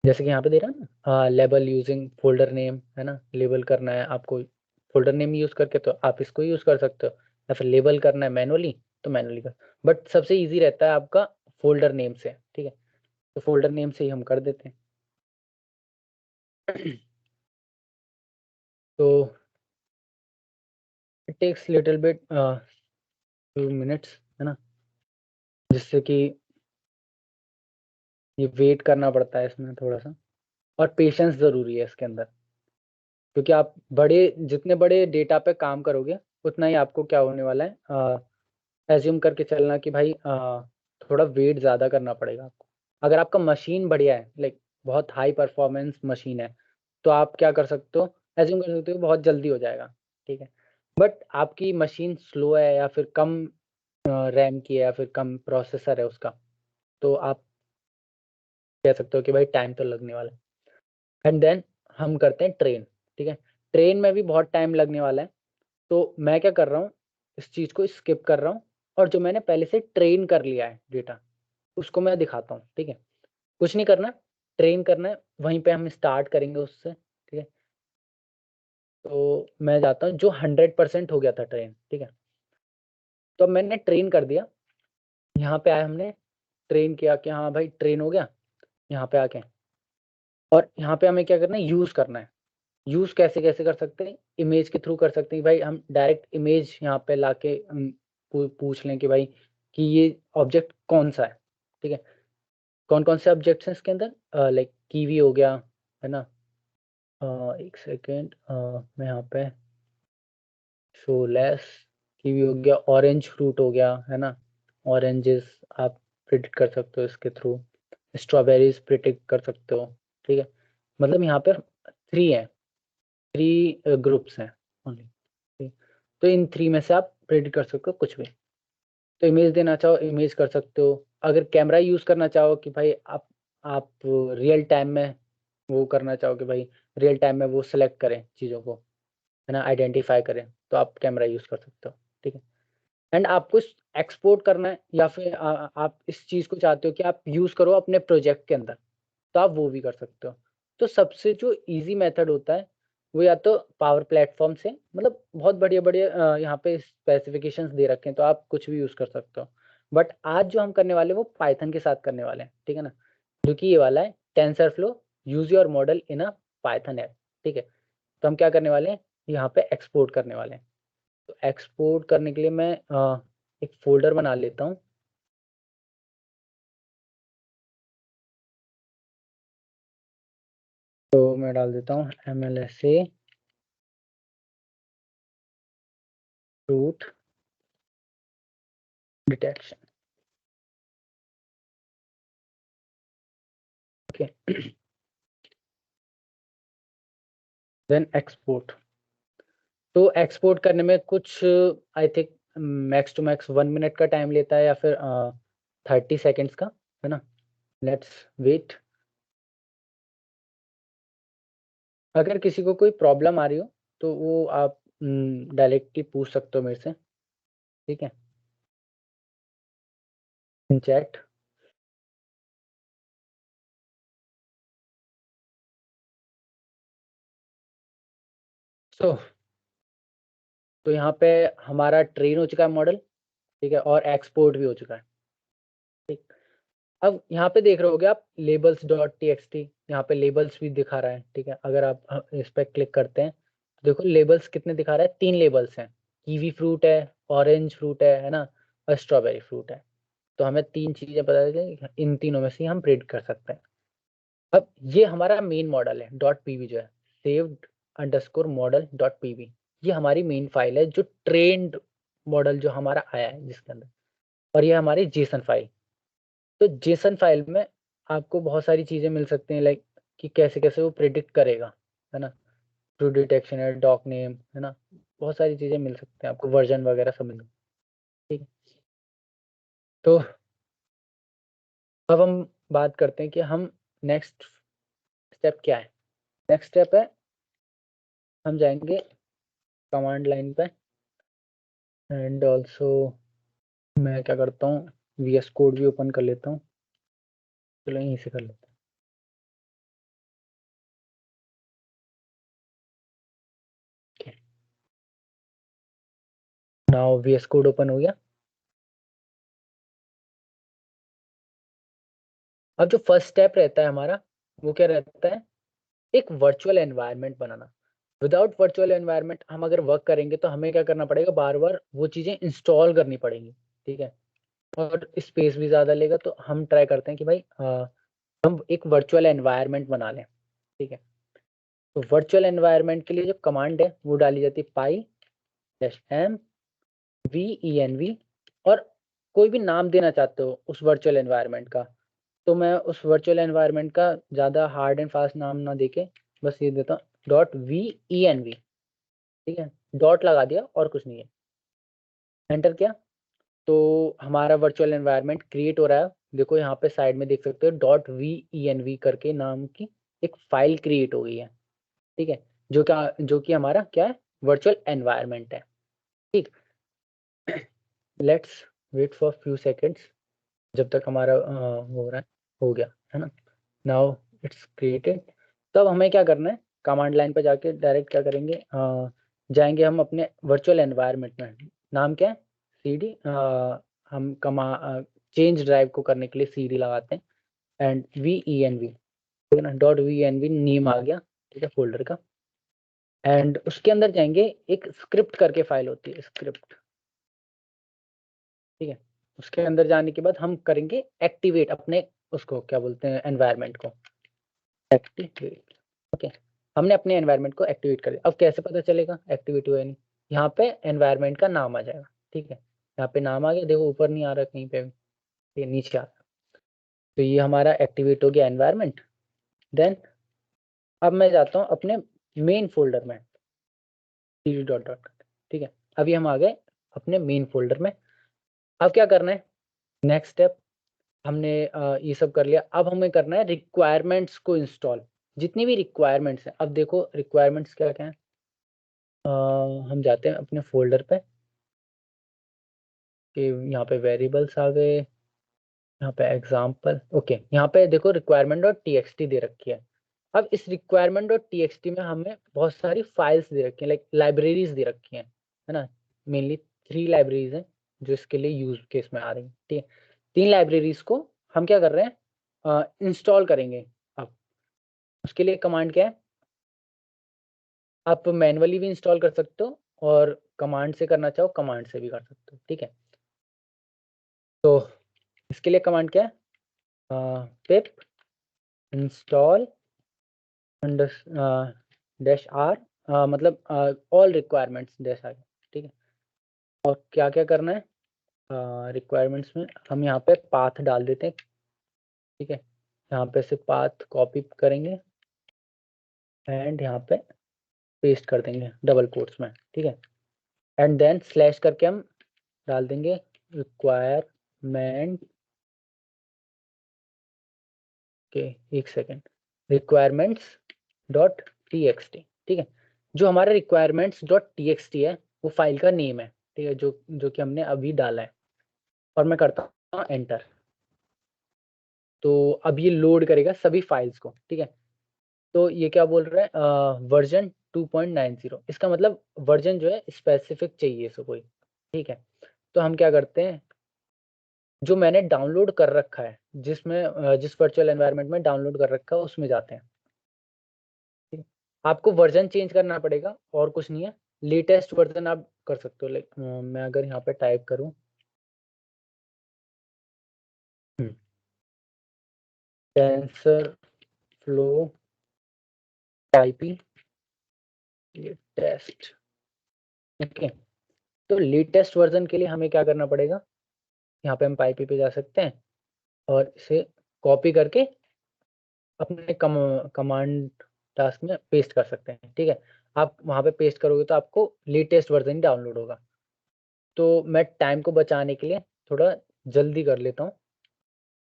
जैसे कि यहाँ पे दे रहा है ना, लेबल यूजिंग फ़ोल्डर नेम, है ना, लेबल करना है आपको फ़ोल्डर नेम यूज़ करके तो आप इसको यूज़ कर सकते हो, या फिर लेबल करना है मैनुअली तो मैनुअली कर, बट सबसे ईज़ी रहता है आपका फ़ोल्डर नेम से, ठीक है। तो फ़ोल्डर नेम से ही हम कर देते हैं। तो it takes little bit few minutes, है ना, जिससे कि ये वेट करना पड़ता है इसमें थोड़ा-सा, और पेशेंस ज़रूरी है इसके अंदर, क्योंकि आप जितने बड़े डेटा पे काम करोगे, उतना ही आपको क्या होने वाला है, एज़्यूम करके चलना कि भाई थोड़ा वेट ज़्यादा करना पड़ेगा आपको। अगर आपका मशीन बढ़िया है, लाइक बहुत हाई परफ़ॉर्मेंस मशीन है, तो आप क्या कर सकते हो, एज़्यूम कर सकते हो बहुत जल्दी हो जाएगा, ठीक है। बट आपकी मशीन स्लो है या फिर कम रैम की है या फिर कम प्रोसेसर है उसका, तो आप कह सकते हो कि भाई टाइम तो लगने वाला है। एंड देन हम करते हैं ट्रेन, ठीक है। ट्रेन में भी बहुत टाइम लगने वाला है, तो मैं क्या कर रहा हूँ, इस चीज़ को स्किप कर रहा हूँ और जो मैंने पहले से ट्रेन कर लिया है डेटा, उसको मैं दिखाता हूँ, ठीक है। कुछ नहीं करना, ट्रेन करना है, वहीं पे हम स्टार्ट करेंगे उससे, ठीक है। तो मैं जाता हूँ जो 100% हो गया था ट्रेन, ठीक है। तो अब मैंने ट्रेन कर दिया, यहाँ पे आए हमने ट्रेन किया कि हाँ भाई ट्रेन हो गया, यहाँ पे आके, और यहाँ पे हमें क्या करना है, यूज़ करना है। यूज़ कैसे-कैसे कर सकते हैं? इमेज के थ्रू कर सकते हैं, भाई हम डायरेक्ट इमेज यहाँ पे लाके पूछ लें कि भाई कि ये ऑब्जेक्ट कौन-सा है, ठीक है? कौन-कौन से ऑब्जेक्ट्स हैं इसके अंदर? लाइक कीवी हो गया, है ना? एक सेकंड, मैं यहाँ पे शो लेस, कीवी हो गया, ऑरेंज फ्रूट हो गया, है ना? ऑरेंजेस आप प्रिडिक्ट कर सकते हो इसके थ्रू, स्ट्रॉबेरीज़ प्रिडिक्ट कर सकते हो, ठीक है? मतलब यहाँ पे 3 हैं, 3 ग्रुप्स हैं ओनली, ठीक। तो इन 3 में से आप प्रेडिक्ट कर सकते हो कुछ भी। तो इमेज देना चाहो इमेज कर सकते हो। अगर कैमरा यूज़ करना चाहो कि भाई आप रियल टाइम में वो करना चाहो कि भाई रियल टाइम में वो सिलेक्ट करें चीज़ों को, है ना, आइडेंटिफ़ाई करें, तो आप कैमरा यूज़ कर सकते हो, ठीक है। एंड आपको एक्सपोर्ट करना है या फिर आप इस चीज़ को चाहते हो कि आप यूज़ करो अपने प्रोजेक्ट के अंदर, तो आप वो भी कर सकते हो। तो सबसे जो ईज़ी मेथड होता है, वो या तो पावर प्लेटफ़ॉर्म से, मतलब बहुत बढ़िया-बढ़िया यहाँ पे स्पेसिफ़िकेशंस दे रखे हैं, तो आप कुछ भी यूज़ कर सकते हो। बट आज जो हम करने वाले हैं, वो पाइथन के साथ करने वाले हैं, ठीक है ना? जो कि ये वाला है, TensorFlow use your model in a Python app, ठीक है? तो हम क्या करने वाले हैं, यहाँ पे एक्सपोर्ट करने वाले हैं। तो एक्सपोर्ट करने के लिए मैं एक फोल्डर बना लेता हूँ। तो मैं डाल देता हूँ MLSA root detection. Okay, then export. तो एक्सपोर्ट करने में कुछ I think max to max 1 minute का टाइम लेता है, या फिर 30 सेकेंड्स का, है ना। Let's wait. अगर किसी को कोई प्रॉब्लम आ रही हो तो वो आप डायरेक्टली पूछ सकते हो मेरे से, ठीक है, इन चैट। सो तो यहाँ पे हमारा ट्रेन हो चुका है मॉडल, ठीक है, और एक्सपोर्ट भी हो चुका है, ठीक। अब यहाँ पे देख रहे होगे आप लेबल्स डॉट टीएक्सटी, यहाँ पे लेबल्स भी दिखा रहा है, ठीक है। अगर आप इस पर क्लिक करते हैं तो देखो लेबल्स कितने दिखा रहा है, 3 लेबल्स हैं। कीवी फ्रूट है, ऑरेंज फ्रूट है ना, और स्ट्रॉबेरी फ्रूट है। तो हमें 3 चीजें पता है, इन तीनों में से हम प्रिडिक्ट कर सकते हैं। अब ये हमारा मेन मॉडल है डॉट पीवी, जो है saved underscore model dot PV. ये हमारी मेन फाइल है जो ट्रेंड मॉडल जो हमारा आया है जिसके अंदर, और ये हमारी जेसन फाइल। तो जेसन फाइल में आपको बहुत सारी चीजें मिल सकती हैं, लाइक कि कैसे कैसे वो प्रिडिक्ट करेगा, है ना। ट्रू डिटेक्शन है, डॉक नेम, है ना, बहुत सारी चीजें मिल सकते हैं आपको, वर्जन वगैरह सब मिल, ठीक है। तो अब हम बात करते हैं कि हम नेक्स्ट स्टेप क्या है। नेक्स्ट स्टेप है, हम जाएंगे कमांड लाइन पे, एंड ऑल्सो मैं क्या करता हूँ, VS कोड भी ओपन कर लेता हूँ। चलो यहीं से कर लेते हैं। नाउ VS कोड ओपन हो गया। अब जो फर्स्ट स्टेप रहता है हमारा, वो क्या रहता है, एक वर्चुअल एनवायरनमेंट बनाना। विदाउट वर्चुअल एनवायरनमेंट हम अगर वर्क करेंगे तो हमें क्या करना पड़ेगा, बार बार वो चीज़ें इंस्टॉल करनी पड़ेंगी, ठीक है, और स्पेस भी ज़्यादा लेगा। तो हम ट्राई करते हैं कि भाई हम एक वर्चुअल एनवायरनमेंट बना लें, ठीक है। तो वर्चुअल एनवायरनमेंट के लिए जो कमांड है वो डाली जाती है PyMVENV, और कोई भी नाम देना चाहते हो उस वर्चुअल एनवायरनमेंट का। तो मैं उस वर्चुअल एनवायरनमेंट का ज़्यादा हार्ड एंड फास्ट नाम ना देके बस ये देता हूँ .VENV, ठीक है। डॉट लगा दिया और कुछ नहीं है, एंटर किया। तो हमारा वर्चुअल एनवायरनमेंट क्रिएट हो रहा है। देखो यहाँ पे साइड में देख सकते हो .VENV करके नाम की एक फाइल क्रिएट हो गई है, ठीक है, जो कि हमारा क्या है, वर्चुअल एनवायरनमेंट है, ठीक। Let's wait for few seconds, जब तक हमारा हो रहा है, हो गया है ना। Now it's created. तब हमें क्या करना है, कमांड लाइन पे जाके डायरेक्ट क्या करेंगे, जाएंगे हम अपने वर्चुअल एनवायरनमेंट में। नाम क्या है, CD। हम चेंज ड्राइव को करने के लिए CD लगाते हैं, एंड VENV, ठीक है ना, .VENV नेम आ गया, ठीक है, फोल्डर का। एंड उसके अंदर जाएंगे, एक स्क्रिप्ट करके फाइल होती है, स्क्रिप्ट, ठीक है। उसके अंदर जाने के बाद हम करेंगे एक्टिवेट अपने, उसको क्या बोलते हैं, एनवायरनमेंट को एक्टिवेट। ओके, हमने अपने एनवायरनमेंट को एक्टिवेट कर दिया। अब कैसे पता चलेगा एक्टिवेट हुआ है नहीं, यहाँ पे एनवायरनमेंट का नाम आ जाएगा, ठीक है। यहाँ पे नाम आ गया, देखो ऊपर नहीं आ रहा कहीं पे भी, ये नीचे आ रहा। तो ये हमारा एक्टिवेट हो गया एनवायरनमेंट। देन अब मैं जाता हूँ अपने मेन फोल्डर में, CD डॉट डॉट, ठीक है। अभी हम आ गए अपने मेन फोल्डर में। अब क्या करना है, नेक्स्ट स्टेप, हमने ये सब कर लिया। अब हमें करना है रिक्वायरमेंट्स को इंस्टॉल, जितनी भी रिक्वायरमेंट्स हैं। अब देखो रिक्वायरमेंट्स क्या क्या है, हम जाते हैं अपने फ़ोल्डर पे, कि यहाँ पे वेरिएबल्स आ गए, यहाँ पे एग्ज़ाम्पल, ओके, यहाँ पे देखो रिक्वायरमेंट डॉट टीएक्सटी दे रखी है। अब इस रिक्वायरमेंट डॉट टीएक्सटी में हमें बहुत सारी फाइल्स दे रखी हैं, लाइक लाइब्रेरीज़ दे रखी हैं, है ना। मेनली 3 लाइब्रेरीज़ हैं जो इसके लिए यूज़ केस में आ रही हैं, ठीक है। 3 लाइब्रेरीज़ को हम क्या कर रहे हैं, इंस्टॉल करेंगे। अब उसके लिए कमांड क्या है, आप मैन्युअली भी इंस्टॉल कर सकते हो, और कमांड से करना चाहो कमांड से भी कर सकते हो, ठीक है। तो इसके लिए कमांड क्या है, पिप इंस्टॉल डैश आर, मतलब ऑल रिक्वायरमेंट्स डैश आर, ठीक है। और क्या क्या करना है, रिक्वायरमेंट्स में हम यहाँ पे पाथ डाल देते हैं, ठीक है। यहाँ पे से पाथ कॉपी करेंगे एंड यहाँ पे पेस्ट कर देंगे डबल कोट्स में, ठीक है। एंड देन स्लैश करके हम डाल देंगे रिक्वायरमेंट के, एक second, requirements dot T x T, ठीक है। जो हमारा requirements dot T x T है वो फाइल का नेम है, ठीक है, जो कि हमने अभी डाला है। और मैं करता हूँ एंटर। तो अब ये लोड करेगा सभी फाइल्स को, ठीक है। तो ये क्या बोल रहा है, वर्जन 2.90, इसका मतलब वर्जन जो है स्पेसिफिक चाहिए इसको कोई, ठीक है। तो हम क्या करते हैं, जो मैंने डाउनलोड कर रखा है, जिसमें जिस वर्चुअल एनवायरनमेंट में डाउनलोड कर रखा है उसमें जाते हैं, ठीक है? आपको वर्जन चेंज करना पड़ेगा और कुछ नहीं है, लेटेस्ट वर्जन आप कर सकते हो। लाइक मैं अगर यहाँ पे टाइप करूँ टेंसर फ्लो टाइपी टेस्ट, ओके। तो लेटेस्ट वर्जन के लिए हमें क्या करना पड़ेगा, यहाँ पे हम पाइपी पे जा सकते हैं और इसे कॉपी करके अपने कमांड टास्क में पेस्ट कर सकते हैं, ठीक है। आप वहाँ पे पेस्ट करोगे तो आपको लेटेस्ट वर्जन डाउनलोड होगा। तो मैं टाइम को बचाने के लिए थोड़ा जल्दी कर लेता हूँ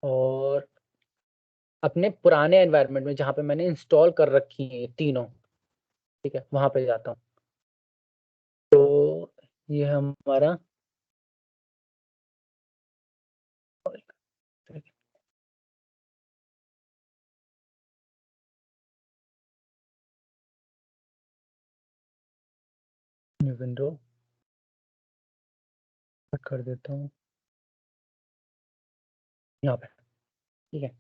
और अपने पुराने एनवायरनमेंट में जहाँ पे मैंने इंस्टॉल कर रखी है तीनों, ठीक है, वहाँ पे जाता हूँ। तो ये हमारा न्यू विंडो कर देता हूँ यहाँ पे, ठीक है।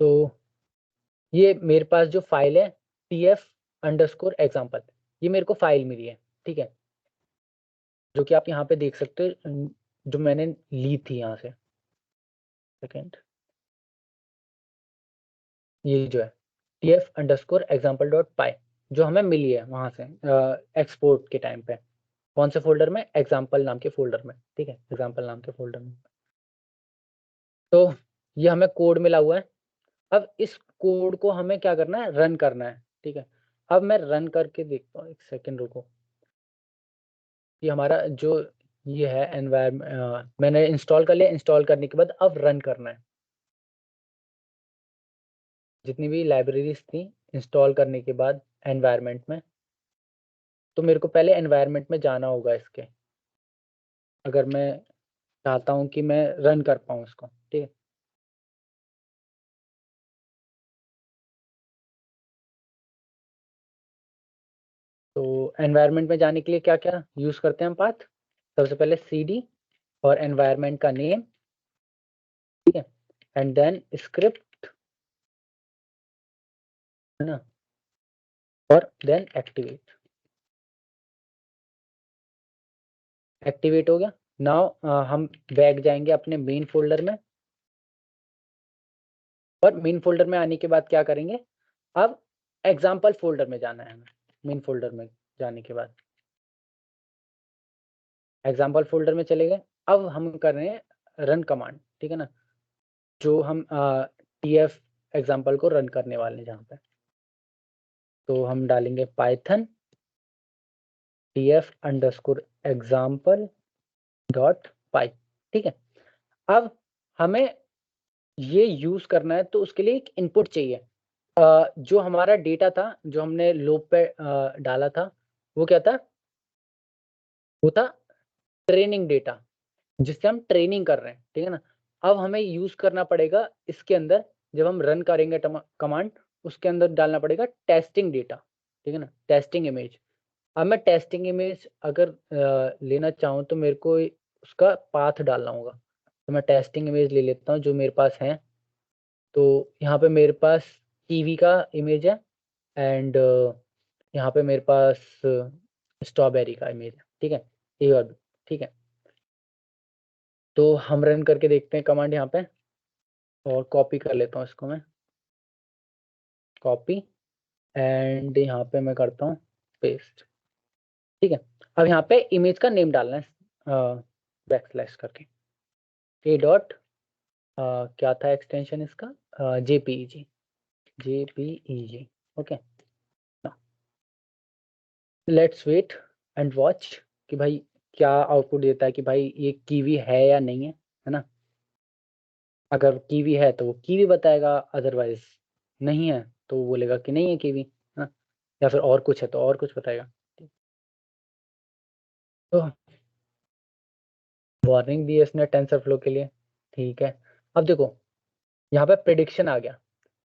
तो ये मेरे पास जो फाइल है tf_example, ये मेरे को फाइल मिली है, ठीक है, जो कि आप यहाँ पे देख सकते हो, जो मैंने ली थी यहाँ से, सेकेंड, ये जो है tf_example.py जो हमें मिली है वहाँ से एक्सपोर्ट के टाइम पे, कौन से फोल्डर में, एग्जाम्पल नाम के फोल्डर में, ठीक है, एग्जाम्पल नाम के फोल्डर में। तो ये हमें कोड मिला हुआ है। अब इस कोड को हमें क्या करना है, रन करना है, ठीक है। अब मैं रन करके देखता हूँ, एक सेकेंड रुको। ये हमारा जो ये है एनवायरमेंट मैंने इंस्टॉल कर लिया, इंस्टॉल करने के बाद अब रन करना है। जितनी भी लाइब्रेरीज थी इंस्टॉल करने के बाद एनवायरनमेंट में, तो मेरे को पहले एनवायरनमेंट में जाना होगा इसके, अगर मैं चाहता हूँ कि मैं रन कर पाऊँ इसको, ठीक है। तो एनवायरनमेंट में जाने के लिए क्या क्या यूज़ करते हैं हम पाथ, सबसे पहले cd और एनवायरनमेंट का नेम, ठीक है, एंड देन स्क्रिप्ट, है ना, और देन एक्टिवेट। एक्टिवेट हो गया। नाउ हम बैक जाएंगे अपने मेन फोल्डर में, और मेन फोल्डर में आने के बाद क्या करेंगे, अब एग्जाम्पल फोल्डर में जाना है हमें। मेन फोल्डर में जाने के बाद एग्जाम्पल फोल्डर में चले गए। अब हम कर रहे हैं रन कमांड, ठीक है ना, जो हम tf एग्जाम्पल को रन करने वाले हैं जहाँ पे। तो हम डालेंगे पाइथन tf_example.py, ठीक है। अब हमें ये यूज करना है तो उसके लिए एक इनपुट चाहिए। जो हमारा डेटा था जो हमने लोप पे डाला था, वो क्या था, वो था ट्रेनिंग डेटा, जिससे हम ट्रेनिंग कर रहे हैं, ठीक है ना। अब हमें यूज करना पड़ेगा इसके अंदर, जब हम रन करेंगे कमांड, उसके अंदर डालना पड़ेगा टेस्टिंग डेटा, ठीक है ना, टेस्टिंग इमेज। अब मैं टेस्टिंग इमेज अगर लेना चाहूँ तो मेरे को उसका पाथ डालना होगा। तो मैं टेस्टिंग इमेज ले लेता हूँ जो मेरे पास है। तो यहाँ पे मेरे पास टीवी का इमेज है, एंड यहाँ पे मेरे पास स्ट्रॉबेरी का इमेज है, ठीक है, ए और बी, ठीक है। तो हम रन करके देखते हैं कमांड यहाँ पे, और कॉपी कर लेता हूँ इसको मैं, कॉपी, एंड यहाँ पे मैं करता हूँ पेस्ट, ठीक है। अब यहाँ पे इमेज का नेम डालना है बैकस्लैश करके, ए डॉट क्या था एक्सटेंशन इसका, JPEG, JPEG, okay. Let's wait and watch कि भाई क्या आउटपुट देता है, कि भाई ये कीवी है या नहीं है ना। अगर कीवी है तो वो कीवी बताएगा, अदरवाइज नहीं है तो वो बोलेगा कि नहीं है कीवी, है ना, या फिर और कुछ है तो और कुछ बताएगा। तो वार्निंग दी है इसने टेंसर फ्लो के लिए, ठीक है। अब देखो यहाँ पे प्रिडिक्शन आ गया,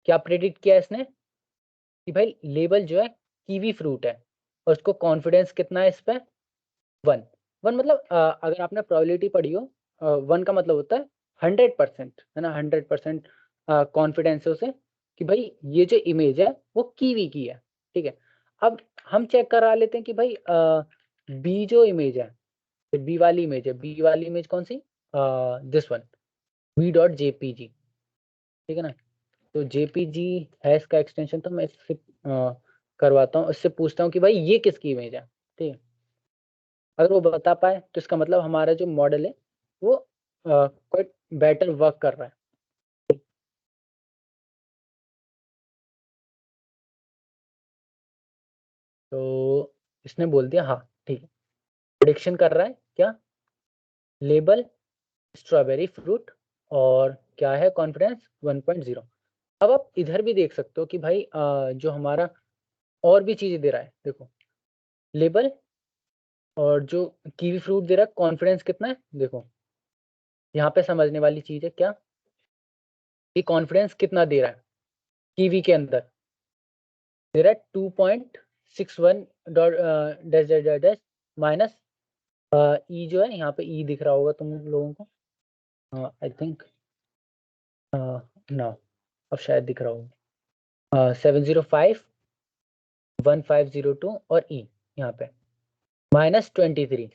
क्या प्रिडिक्ट किया इसने कि भाई लेबल जो है कीवी फ्रूट है, और उसको कॉन्फिडेंस कितना है इस पे, 1। 1 मतलब अगर आपने प्रोबेबिलिटी पढ़ी हो, 1 का मतलब होता है 100%, है ना, 100% कॉन्फिडेंस है उसे कि भाई ये जो इमेज है वो कीवी की है, ठीक है। अब हम चेक करा लेते हैं कि भाई बी जो इमेज है, बी वाली इमेज है, बी वाली इमेज कौन सी, this one, B dot JPG, ठीक है ना। तो जेपीजी है इसका एक्सटेंशन, तो मैं इससे करवाता हूँ, इससे पूछता हूँ कि भाई ये किसकी इमेज है, ठीक है। अगर वो बता पाए तो इसका मतलब हमारा जो मॉडल है वो क्वाइट बेटर वर्क कर रहा है। तो इसने बोल दिया हाँ, ठीक है, प्रेडिक्शन कर रहा है क्या, लेबल स्ट्रॉबेरी फ्रूट, और क्या है कॉन्फिडेंस 1.0। अब आप इधर भी देख सकते हो कि भाई जो हमारा और भी चीजें दे रहा है, देखो लेबल, और जो कीवी फ्रूट दे रहा है कॉन्फिडेंस कितना है, देखो यहाँ पे समझने वाली चीज है क्या, कि कॉन्फिडेंस कितना दे रहा है, कीवी के अंदर दे रहा है 2.61 dot dash dash dash dash minus E जो है, यहाँ पे ई दिख रहा होगा तुम लोगों को, आई थिंक ना, अब शायद दिख रहा होगा, 705 1502 और ई यहाँ पे -23।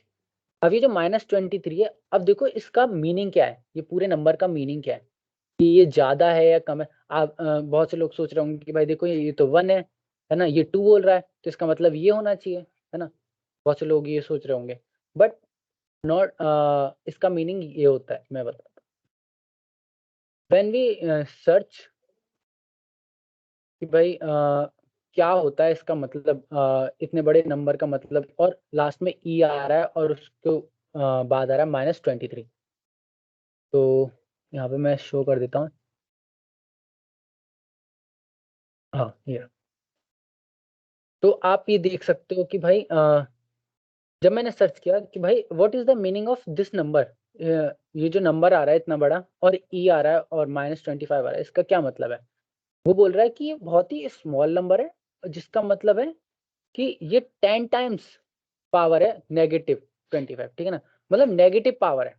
अब ये जो -23 है, अब देखो इसका मीनिंग क्या है, ये पूरे नंबर का मीनिंग क्या है, कि ये ज़्यादा है या कम है। आप बहुत से लोग सोच रहे होंगे कि भाई देखो ये तो 1 है ना, ये 2 बोल रहा है तो इसका मतलब ये होना चाहिए, है ना। बहुत से लोग ये सोच रहे होंगे, बट नॉट, इसका मीनिंग ये होता है, मैं बताता हूँ। व्हेन वी सर्च कि भाई क्या होता है इसका मतलब, इतने बड़े नंबर का मतलब, और लास्ट में ई आ रहा है और उसको बाद आ रहा है -23। तो यहाँ पे मैं शो कर देता हूँ, हाँ ये। तो आप ये देख सकते हो कि भाई जब मैंने सर्च किया कि भाई what is the meaning of this number, ये जो नंबर आ रहा है इतना बड़ा और ई आ रहा है और -25 आ रहा है, इसका क्या मतलब है। वो बोल रहा है कि ये बहुत ही स्मॉल नंबर है, जिसका मतलब है कि ये 10 टाइम्स पावर है -25, ठीक है ना, मतलब नेगेटिव पावर है।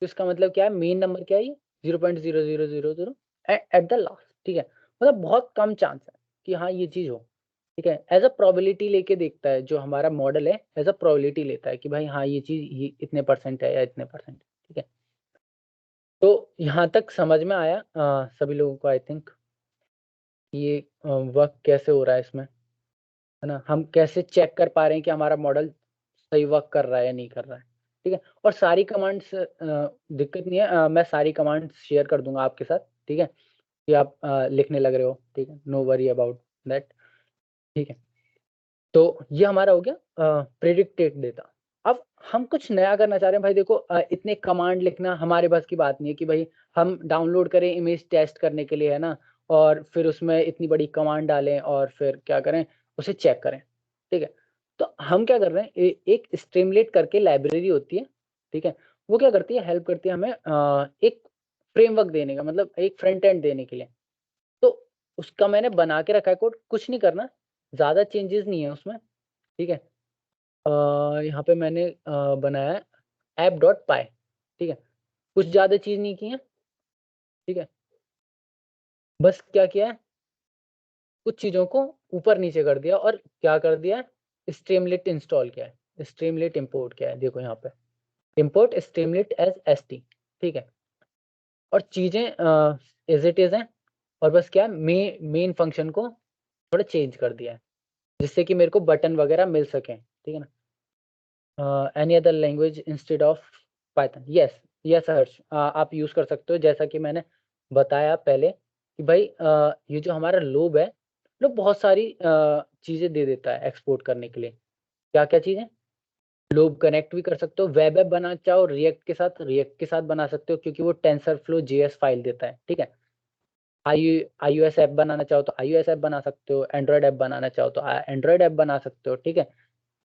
तो इसका मतलब क्या है, मेन नंबर क्या है ये, 0.0000 एट द लास्ट, ठीक है। मतलब बहुत कम चांस है कि हाँ ये चीज हो, ठीक है। एज अ प्रोबेबिलिटी लेके देखता है जो हमारा मॉडल है, एज अ प्रोबेबिलिटी लेता है कि भाई हाँ ये चीज ये इतने परसेंट है या इतने परसेंट, ठीक है। तो यहाँ तक समझ में आया सभी लोगों को, आई थिंक ये वर्क कैसे हो रहा है इसमें, है ना, हम कैसे चेक कर पा रहे हैं कि हमारा मॉडल सही वर्क कर रहा है या नहीं कर रहा है, ठीक है। और सारी कमांड्स दिक्कत नहीं है, मैं सारी कमांड्स शेयर कर दूंगा आपके साथ, ठीक है, कि आप लिखने लग रहे हो, ठीक है, नो वरी अबाउट दैट, ठीक है। तो ये हमारा हो गया प्रेडिक्टेड डेटा। अब हम कुछ नया करना चाह रहे हैं भाई, देखो इतने कमांड लिखना हमारे बस की बात नहीं है कि भाई हम डाउनलोड करें इमेज टेस्ट करने के लिए, है ना, और फिर उसमें इतनी बड़ी कमांड डालें और फिर क्या करें, उसे चेक करें, ठीक है। तो हम क्या कर रहे हैं, एक स्ट्रीमलेट करके लाइब्रेरी होती है, ठीक है, वो क्या करती है, हेल्प करती है हमें एक फ्रेमवर्क देने का, मतलब एक फ्रंट एंड देने के लिए। तो उसका मैंने बना के रखा है कोड, कुछ नहीं करना, ज़्यादा चेंजेस नहीं है उसमें, ठीक है। यहाँ पे मैंने बनाया है app.py, ठीक है, कुछ ज़्यादा चीज़ नहीं की है, ठीक है। बस क्या किया है, कुछ चीज़ों को ऊपर नीचे कर दिया और क्या कर दिया है, स्ट्रीमलेट इंस्टॉल किया है, स्ट्रीमलेट इंपोर्ट क्या है, देखो यहाँ पे इंपोर्ट स्ट्रीमलेट एज st, ठीक है। और चीजें एज इट इज हैं, और बस क्या मेन फंक्शन को थोड़ा चेंज कर दिया है जिससे कि मेरे को बटन वगैरह मिल सकें, ठीक है ना। Any other language instead of Python, yes yes Harsh, आप यूज कर सकते हो। जैसा कि मैंने बताया पहले कि भाई ये जो हमारा लोब है, लोग बहुत सारी चीजें दे देता है एक्सपोर्ट करने के लिए। क्या क्या चीजें, लोब कनेक्ट भी कर सकते हो, वेब ऐप बनाना चाहो रिएक्ट के साथ बना सकते हो क्योंकि वो टेंसरफ्लो जेएस फाइल देता है, ठीक है। iOS ऐप बनाना चाहो तो iOS ऐप बना सकते हो, एंड्रॉयड ऐप बनाना चाहो तो एंड्रॉयड ऐप बना सकते हो, ठीक है।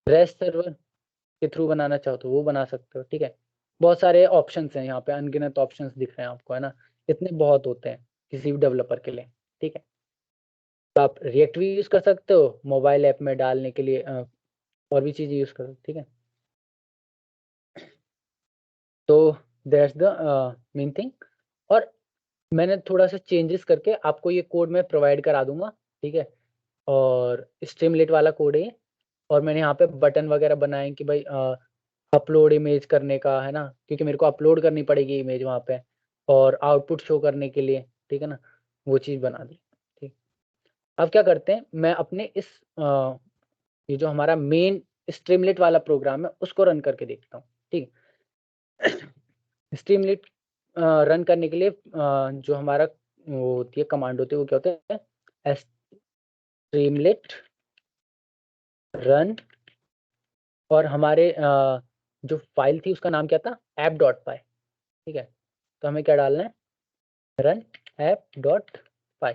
रेस्ट सर्वर के थ्रू बनाना चाहो तो वो बना सकते हो, ठीक है। बहुत सारे ऑप्शंस हैं यहाँ पे, अनगिनत ऑप्शंस दिख रहे हैं आपको, है ना। इतने बहुत होते हैं किसी भी डेवलपर के लिए, ठीक है। तो आप रिएक्ट भी यूज कर सकते हो मोबाइल ऐप में डालने के लिए, और भी चीजें यूज कर सकते हो, ठीक है। तो दैट्स द मेन थिंग। और मैंने थोड़ा सा चेंजेस करके आपको ये कोड मैं प्रोवाइड करा दूंगा, ठीक है। और स्ट्रीमलेट वाला कोड है ये। और मैंने यहाँ पे बटन वगैरह बनाए कि भाई अपलोड इमेज करने का, है ना, क्योंकि मेरे को अपलोड करनी पड़ेगी इमेज वहाँ पे, और आउटपुट शो करने के लिए, ठीक है ना, वो चीज़ बना दी, ठीक। अब क्या करते हैं, मैं अपने इस ये जो हमारा मेन स्ट्रीमलेट वाला प्रोग्राम है उसको रन करके देखता हूँ, ठीक है। स्ट्रीमलेट रन करने के लिए जो हमारा वो होती है कमांड होती है, वो क्या होता है, स्ट्रीमलेट रन। और हमारे जो फाइल थी उसका नाम क्या था, app.py, ठीक है। तो हमें क्या डालना है, रन app.py,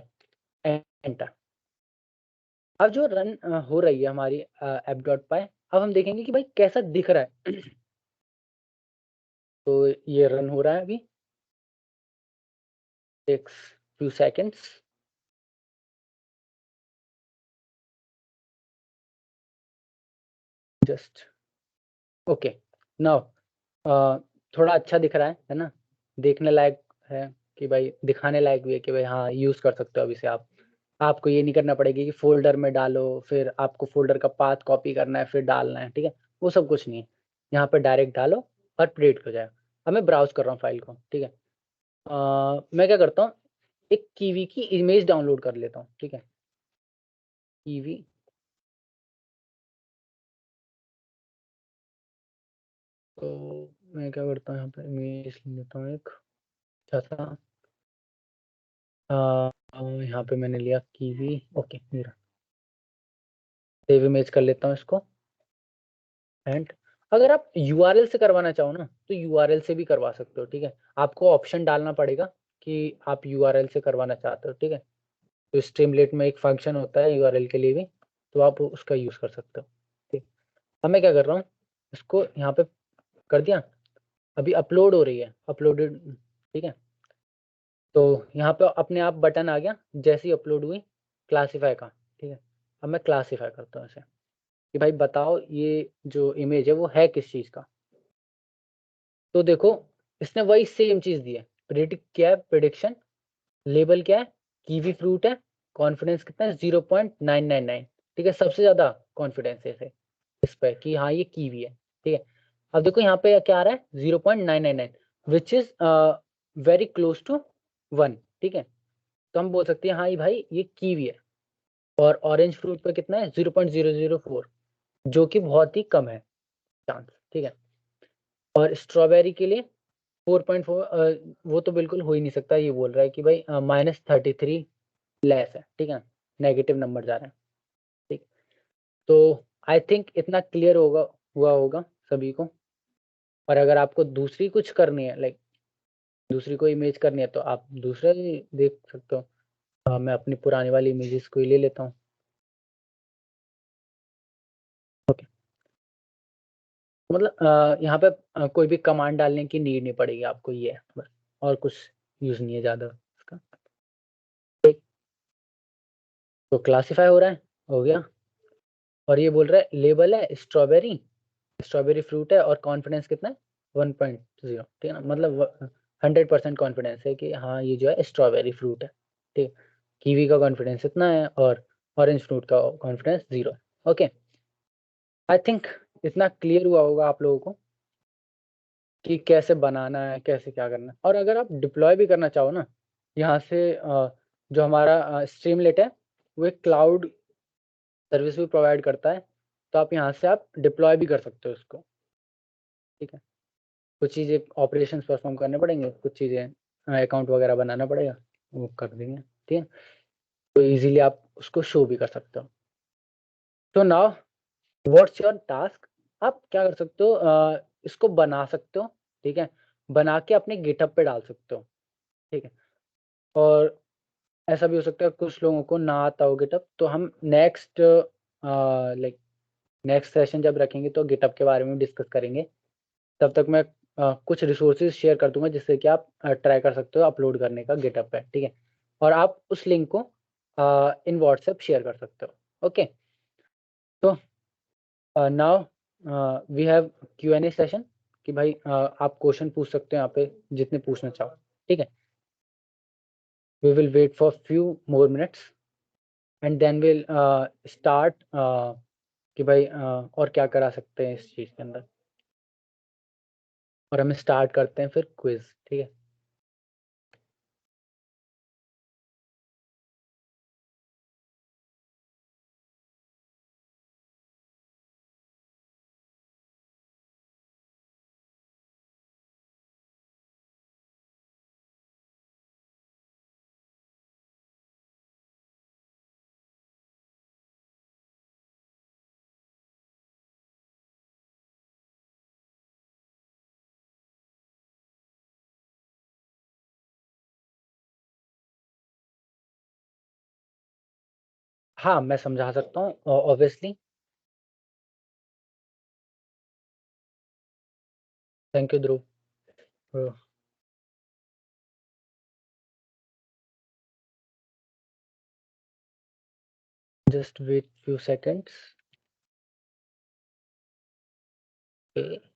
एंटर। अब जो रन हो रही है हमारी app.py, अब हम देखेंगे कि भाई कैसा दिख रहा है। तो ये रन हो रहा है अभी, takes few seconds. Just okay now थोड़ा अच्छा दिख रहा है ना, देखने लायक है कि भाई, दिखाने लायक भी है कि भाई हाँ यूज़ कर सकते हो अब इसे आप। आपको ये नहीं करना पड़ेगा कि फ़ोल्डर में डालो, फिर आपको फ़ोल्डर का पाथ कॉपी करना है, फिर डालना है, ठीक है? वो सब कुछ नहीं है। यहाँ पे डायरेक्ट डालो और प्रिंट हो जाएगा। अब मैं ब्राउज़ कर रहा हूँ फ़ाइल को, ठीक है? मैं क्या करता हूँ, एक कीवी की इमेज डाउनलोड कर लेता हूँ, ठीक है? कीवी तो मैं क्या करता हूँ, यहाँ पे इमेज लेता हूँ एक अच्छा-सा। यहाँ पे मैंने लिया कीवी, ओके मेरा सेव इमेज कर लेता हूँ इसको। एंड अगर आप यूआरएल से करवाना चाहो ना तो यूआरएल से भी करवा सकते हो, ठीक है। आपको ऑप्शन डालना पड़ेगा कि आप यूआरएल से करवाना चाहते हो, ठीक है। तो स्ट्रीमलेट में एक फंक्शन होता है यूआरएल के लिए भी, तो आप उसका यूज कर सकते हो, ठीक। अब मैं क्या कर रहा हूँ, इसको यहाँ पे कर दिया, अभी अपलोड हो रही है, अपलोडेड, ठीक है। तो यहाँ पे अपने आप बटन आ गया जैसे ही अपलोड हुई क्लासीफाई का, ठीक है। अब मैं क्लासीफाई करता हूँ इसे कि भाई बताओ ये जो इमेज है वो है किस चीज़ का। तो देखो इसने वही सेम चीज़ दी है, प्रिडिक्ट क्या है, प्रिडिक्शन, लेबल क्या है, कीवी फ्रूट है, कॉन्फिडेंस कितना है 0.999, ठीक है। सबसे ज़्यादा कॉन्फिडेंस है इसे इस पे कि हाँ ये कीवी है, ठीक है। अब देखो यहाँ पे क्या आ रहा है 0.999 which is very close to 1, ठीक है। तो हम बोल सकते हैं हाँ ये भाई ये कीवी है। और ऑरेंज फ्रूट पे कितना है 0.004, जो कि बहुत ही कम है चांस, ठीक है। और स्ट्रॉबेरी के लिए 4.4 वो तो बिल्कुल हो ही नहीं सकता, ये बोल रहा है कि भाई -33 लेस है, ठीक है, नेगेटिव नंबर जा रहे हैं, ठीक। तो आई थिंक इतना क्लियर हुआ होगा सभी को। और अगर आपको दूसरी कुछ करनी है, लाइक दूसरी कोई इमेज करनी है तो आप दूसरा ही देख सकते हो। मैं अपनी पुरानी वाली इमेजेस को ही ले लेता हूँ, ओके। मतलब यहाँ पे कोई भी कमांड डालने की नीड नहीं पड़ेगी आपको, ये है बस, और कुछ यूज़ नहीं है ज़्यादा इसका, ठीक। तो क्लासिफाई हो रहा है, हो गया। और ये बोल रहा है लेबल है स्ट्रॉबेरी, स्ट्रॉबेरी फ्रूट है, और कॉन्फिडेंस कितना है 1.0, ठीक है ना, मतलब 100% कॉन्फिडेंस है कि हाँ ये जो है स्ट्रॉबेरी फ्रूट है, ठीक। कीवी का कॉन्फिडेंस इतना है और ऑरेंज फ्रूट का कॉन्फिडेंस 0, ओके। आई थिंक इतना क्लियर हुआ होगा आप लोगों को कि कैसे बनाना है, कैसे क्या करना है। और अगर आप डिप्लॉय भी करना चाहो ना, यहाँ से जो हमारा स्ट्रीमलेट है, वो एक क्लाउड सर्विस भी प्रोवाइड करता है, तो आप यहाँ से आप डिप्लॉय भी कर सकते हो इसको, ठीक है। कुछ चीज़ें ऑपरेशंस परफॉर्म करने पड़ेंगे, कुछ चीज़ें अकाउंट वगैरह बनाना पड़ेगा, वो कर देंगे, ठीक है। तो ईज़िली आप उसको शो भी कर सकते हो। तो नाउ व्हाट्स योर टास्क, आप क्या कर सकते हो, इसको बना सकते हो, ठीक है। बना के अपने गिटहब पे डाल सकते हो, ठीक है। और ऐसा भी हो सकता है कुछ लोगों को ना आता हो गिटहब, तो हम लाइक नेक्स्ट सेशन जब रखेंगे तो गिटहब के बारे में डिस्कस करेंगे। तब तक मैं कुछ रिसोर्सेज शेयर कर दूंगा जिससे कि आप ट्राई कर सकते हो अपलोड करने का गिटहब पे, ठीक है। और आप उस लिंक को इन व्हाट्सएप शेयर कर सकते हो, ओके। तो now we have Q&A session, कि भाई आप क्वेश्चन पूछ सकते हो यहाँ पे जितने पूछना चाहो, ठीक है। We will wait for few more minutes and then will start कि भाई और क्या करा सकते हैं इस चीज़ के अंदर, और हम स्टार्ट करते हैं फिर क्विज, ठीक है। हाँ, मैं समझा सकता हूँ obviously. Thank you Dhruv. Just wait few seconds. Okay.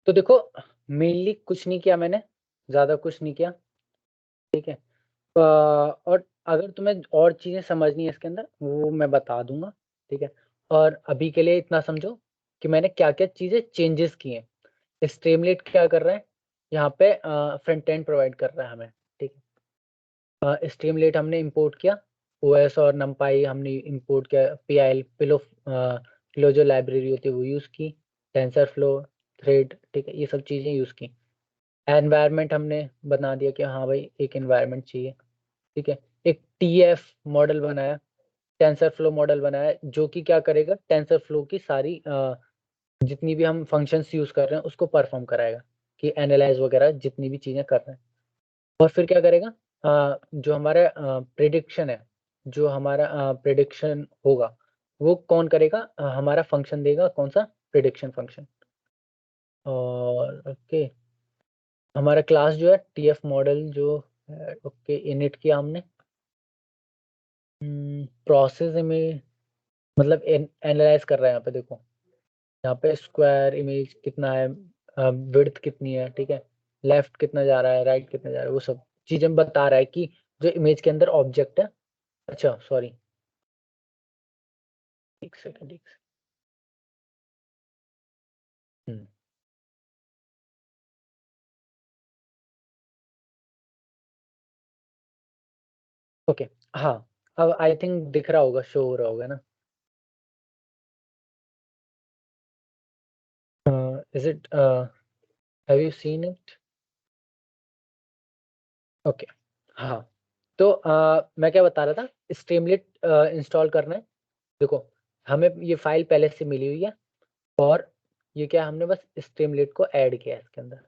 तो देखो, मेनली कुछ नहीं किया मैंने, ज़्यादा कुछ नहीं किया, ठीक है। और अगर तुम्हें और चीज़ें समझनी है इसके अंदर, वो मैं बता दूँगा, ठीक है। और अभी के लिए इतना समझो कि मैंने क्या-क्या चीज़ें चेंजेस की हैं। स्ट्रीमलीट क्या कर रहा है, यहाँ पे फ्रंट एंड प्रोवाइड कर रहा है हमें, ठीक है। स्ट्रीमलीट हमने इंपोर्ट किया, ओएस और नमपाई हमने इंपोर्ट किया, पीआईएल पिलो जो लाइब्रेरी होती है वो यूज़ की, टेंसरफ्लो, थ्रेड, ठीक है, ये सब चीज़ें यूज़ की। एनवायरनमेंट हमने बना दिया कि हाँ भाई एक एनवायरनमेंट चाहिए, ठीक है। एक टीएफ मॉडल बनाया, टेंसरफ्लो मॉडल बनाया, जो कि क्या करेगा, टेंसरफ्लो की सारी जितनी भी हम फंक्शंस यूज़ कर रहे हैं उसको परफॉर्म कराएगा, कि एनालाइज़ वगैरह जितनी भी चीज़ें कर रहे हैं। और फिर क्या करेगा, जो हमारा प्रिडिक्शन है, जो हमारा प्रिडिक्शन होगा, वो कौन करेगा, हमारा फंक्शन देगा, कौन-सा, प्रिडिक्शन फंक्शन। और ओके, हमारा क्लास जो है टीएफ मॉडल जो है, ओके, इनिट किया हमने। प्रोसेस इमेज मतलब एनालाइज कर रहा है यहाँ पे, देखो यहाँ पे स्क्वायर इमेज कितना है, विड्थ कितनी है, ठीक है, लेफ्ट कितना जा रहा है, राइट कितना जा रहा है, वो सब चीजें बता रहा है कि जो इमेज के अंदर ऑब्जेक्ट है। अच्छा सॉरी, एक सेकंड, एक सेकंड। हम्म, ओके। हाँ, अब आई थिंक दिख रहा होगा, शो हो रहा होगा ना। Is it, have you seen it? Okay. हाँ, तो मैं क्या बता रहा था, स्ट्रीमलीट इंस्टॉल करना है। देखो, हमें ये फाइल पहले से मिली हुई है, और ये क्या, हमने बस स्ट्रीमलीट को ऐड किया है इसके अंदर,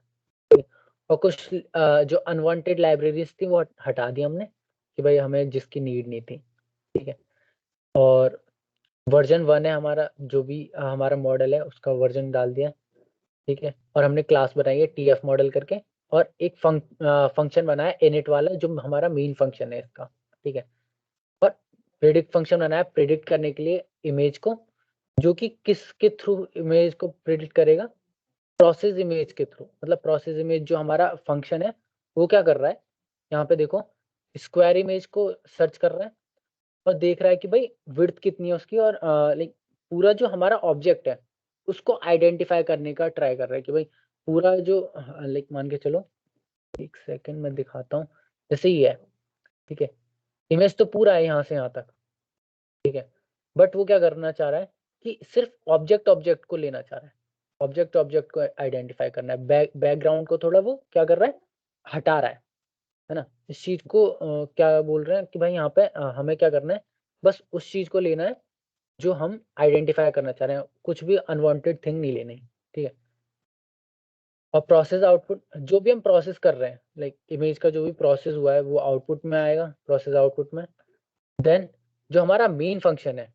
और कुछ जो अनवांटेड लाइब्रेरीज थी वो हटा दी हमने, कि भाई हमें जिसकी नीड नहीं थी, ठीक है। और वर्जन 1 है हमारा, जो भी हमारा मॉडल है उसका वर्जन डाल दिया, ठीक है। और हमने क्लास बनाई है टीएफ मॉडल करके, और एक फंक्शन बनाया इनिट वाला जो हमारा मेन फंक्शन है इसका, ठीक है। और प्रिडिक्ट फंक्शन बनाया प्रिडिक्ट करने के लिए इमेज को, जो कि किसके थ्रू इमेज को प्रिडिक्ट करेगा, प्रोसेस इमेज के थ्रू, मतलब प्रोसेस इमेज जो हमारा फंक्शन है, वो क्या कर रहा है, यहाँ पे देखो स्क्वायर इमेज को सर्च कर रहा है और देख रहा है कि भाई विड्थ कितनी है उसकी और लाइक पूरा जो हमारा ऑब्जेक्ट है, उसको आइडेंटिफ़ाई करने का ट्राई कर रहा है कि भाई पूरा जो लाइक मान के चलो, 1 सेकंड मैं दिखाता हूँ। जैसे ये है, ठीक है? इमेज तो पूरा है यहाँ से यहाँ तक, ठीक है? बट वो क्या करना चाह रहा है कि सिर्फ़ ऑब्जेक्ट को लेना चाह रहा है। ऑब्जेक्ट को आइडेंटिफ़ाई करना है। बैकग्राउंड को थोड़ा वो क्या कर रहा है, हटा रहा है ना? इस चीज़ को क्या बोल रहे हैं कि भाई यहाँ पे हमें क्या करना है, बस उस चीज़ को लेना है जो हम आइडेंटिफ़ाई करना चाह रहे हैं, कुछ भी अनवांटेड थिंग नहीं लेनी, ठीक है? और प्रोसेस आउटपुट जो भी हम प्रोसेस कर रहे हैं, लाइक इमेज का जो भी प्रोसेस हुआ है, वो आउटपुट में आएगा, प्रोसेस आउटपुट में। देन जो हमारा मेन फंक्शन है,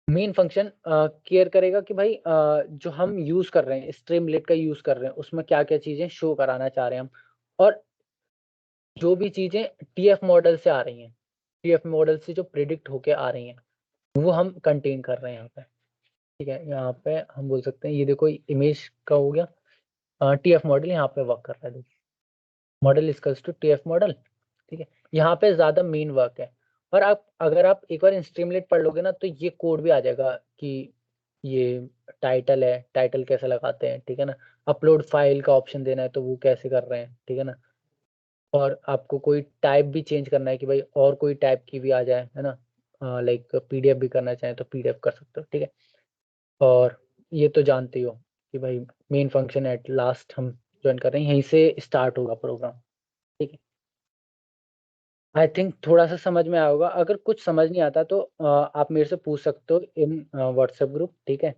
मेन फंक्शन केयर करेगा कि भाई जो हम यूज़ कर रहे हैं, स्ट्रीमलेट का यूज़ कर रहे हैं, उसमें क्या-क्या चीज़ें शो कराना चाह रहे हैं हम और जो भी चीज़ें टीएफ मॉडल से आ रही हैं, टीएफ मॉडल से जो प्रिडिक्ट होके आ रही हैं, वो हम कंटेन कर रहे हैं यहाँ पे, ठीक है? यहाँ पे हम बोल सकते हैं ये देखो इमेज का हो गया टीएफ मॉडल यहाँ पे वर्क कर रहा है देखिए, model equals to TF model, ठीक है? यहाँ पे ज़्यादा मेन वर्क है और आप अगर आप एक बार स्ट्रीमलेट पढ़ लोगे ना तो ये कोड भी आ जाएगा कि ये टाइटल है, टाइटल कैसे लगाते हैं, ठीक है ना? अपलोड फाइल का ऑप्शन देना है तो वो कैसे कर रहे हैं, ठीक है ना? और आपको कोई टाइप भी चेंज करना है कि भाई और कोई टाइप की भी आ जाए, है ना? लाइक पीडीएफ भी करना चाहें तो पीडीएफ कर सकते हो, ठीक है? और ये तो जानते ही हो कि भाई मेन फंक्शन एट लास्ट हम जॉइन कर रहे हैं, यहीं से स्टार्ट होगा प्रोग्राम, ठीक है? आई थिंक थोड़ा-सा समझ में आया होगा, अगर कुछ समझ नहीं आता तो आप मेरे से पूछ सकते हो इन व्हाट्सएप ग्रुप, ठीक है?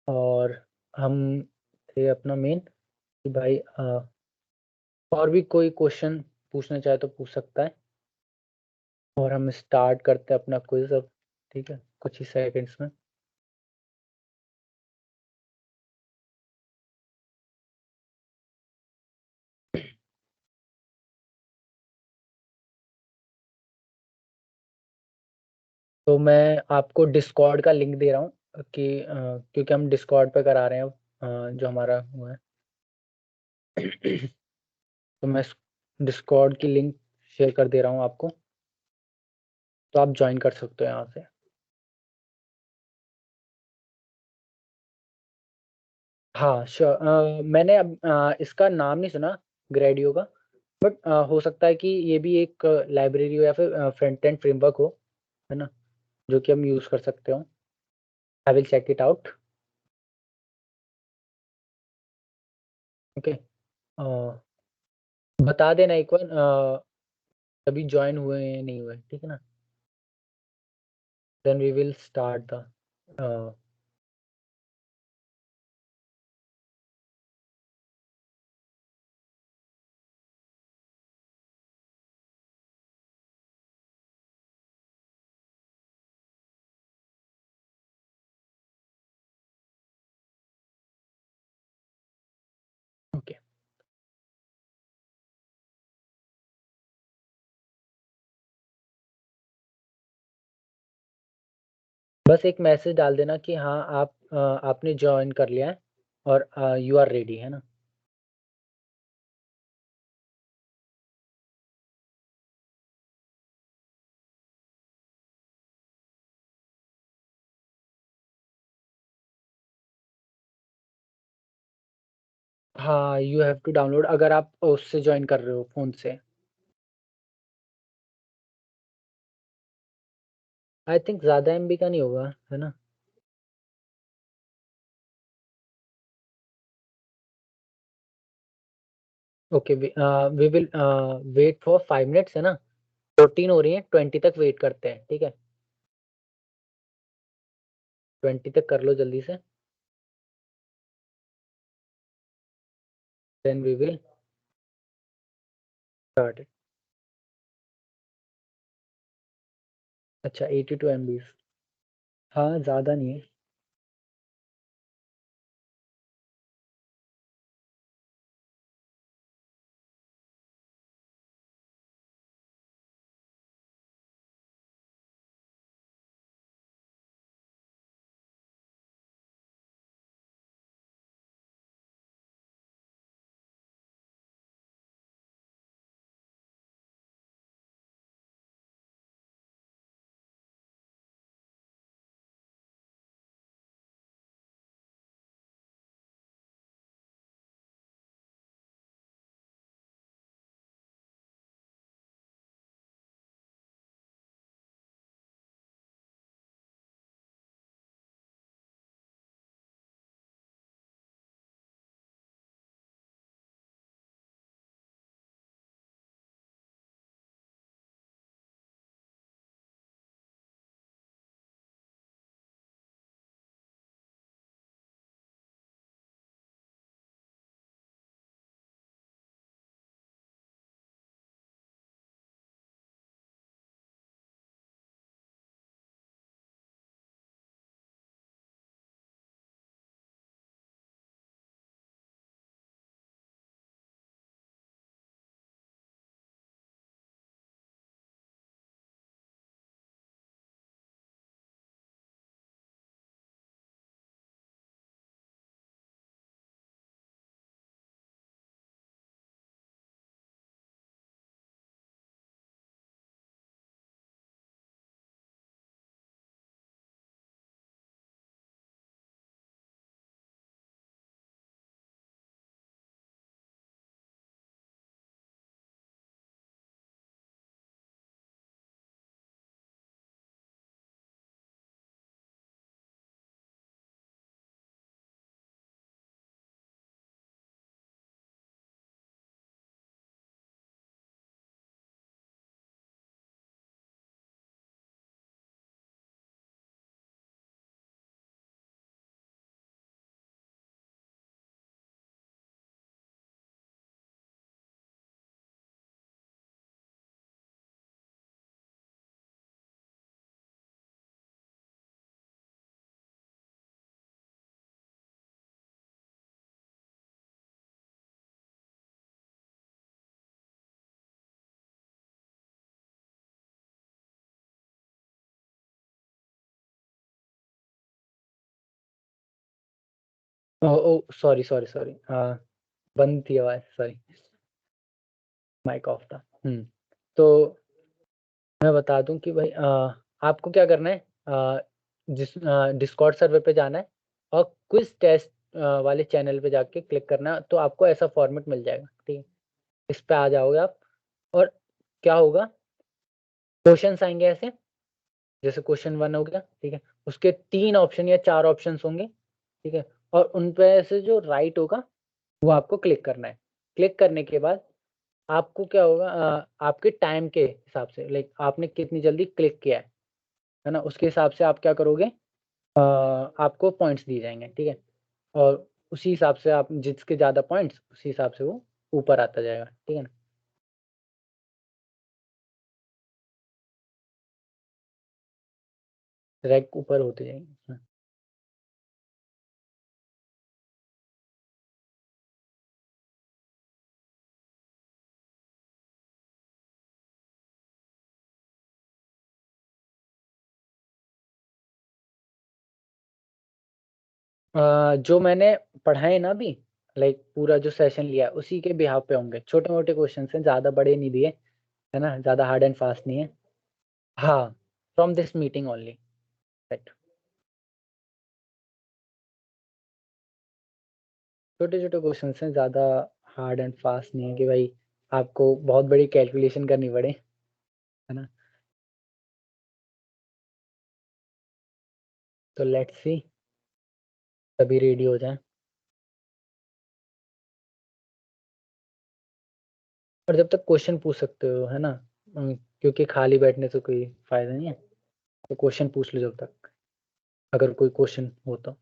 और हम थे अपना मेन कि भाई और भी कोई क्वेश्चन पूछना चाहे तो पूछ सकता है और हम स्टार्ट करते हैं अपना क्विज़ अब, ठीक है? कुछ ही सेकंड्स में। तो मैं आपको डिस्कॉर्ड का लिंक दे रहा हूँ कि क्योंकि हम डिस्कॉर्ड पे करा रहे हैं अब जो हमारा वो है। तो मैं स डिस्कॉर्ड की लिंक शेयर कर दे रहा हूँ आपको, तो आप जॉइन कर सकते हो यहाँ से। हाँ, श्योर मैंने अब इसका नाम नहीं सुना ग्रेडियो का, बट हो सकता है कि ये भी एक लाइब्रेरी हो या फिर फ्रंट एंड फ्रेमवर्क हो, है ना? जो कि हम यूज़ कर सकते हो। I will check it out, okay? Uh, बता देना एक बार अभी जॉइन हुए हैं, नहीं हुए, ठीक है ना? Then we will start the a okay. बस एक मैसेज डाल देना कि हाँ, आपने जॉइन कर लिया है और यू आर रेडी, है ना? हाँ, यू हैव टू डाउनलोड अगर आप उससे जॉइन कर रहे हो फ़ोन से। आई थिंक ज़्यादा एमबी का नहीं होगा, है ना? Okay we will wait for 5 minutes, है ना? 14 हो रही हैं, 20 तक वेट करते हैं, ठीक है? 20 तक कर लो जल्दी से, then we will start it. अच्छा 82 एमबीज़, हाँ, ज़्यादा नहीं है। ओ सॉरी सॉरी सॉरी, बंद थी आवाज, सॉरी, माइक ऑफ था। तो मैं बता दूं कि भाई आपको क्या करना है, डिस्कॉर्ड सर्वर पे जाना है और क्विज टेस्ट वाले चैनल पे जाके क्लिक करना है, तो आपको ऐसा फॉर्मेट मिल जाएगा, ठीक है। इस पे आ जाओगे आप, और क्या होगा, क्वेश्चंस आएंगे ऐसे, जैसे क्वेश्चन 1 हो गया, ठीक है, उसके 3 ऑप्शन या 4 ऑप्शंस होंगे, ठीक है, और उन पे से जो राइट होगा वो आपको क्लिक करना है। क्लिक करने के बाद आपको क्या होगा, आपके टाइम के हिसाब से, लाइक आपने कितनी जल्दी क्लिक किया है ना, उसके हिसाब से आप क्या करोगे, आपको पॉइंट्स दिए जाएँगे, ठीक है? और उसी हिसाब से आप जिसके ज़्यादा पॉइंट्स, उसी हिसाब से वो ऊपर आता जाएगा, ठीक है ना? रैंक ऊपर होते जाएंगे। जो मैंने पढ़ा है ना अभी, लाइक पूरा जो सेशन लिया है, उसी के बिहाफ़ पे होंगे। छोटे-मोटे क्वेश्चन्स हैं, ज़्यादा बड़े नहीं दिए, है ना? ज़्यादा हार्ड एंड फास्ट नहीं है। हाँ, from this meeting only, right. छोटे-छोटे क्वेश्चन्स हैं, ज़्यादा हार्ड एंड फास्ट नहीं है कि भाई आपको बहुत बड़ी कैलकुलेशन करनी पड़े, है ना? तो लेट्स सी, सभी रेडी हो जाएँ। और जब तक क्वेश्चन पूछ सकते हो, है ना? क्योंकि खाली बैठने से कोई फ़ायदा नहीं है, तो क्वेश्चन पूछ लो जब तक, अगर कोई क्वेश्चन हो तो।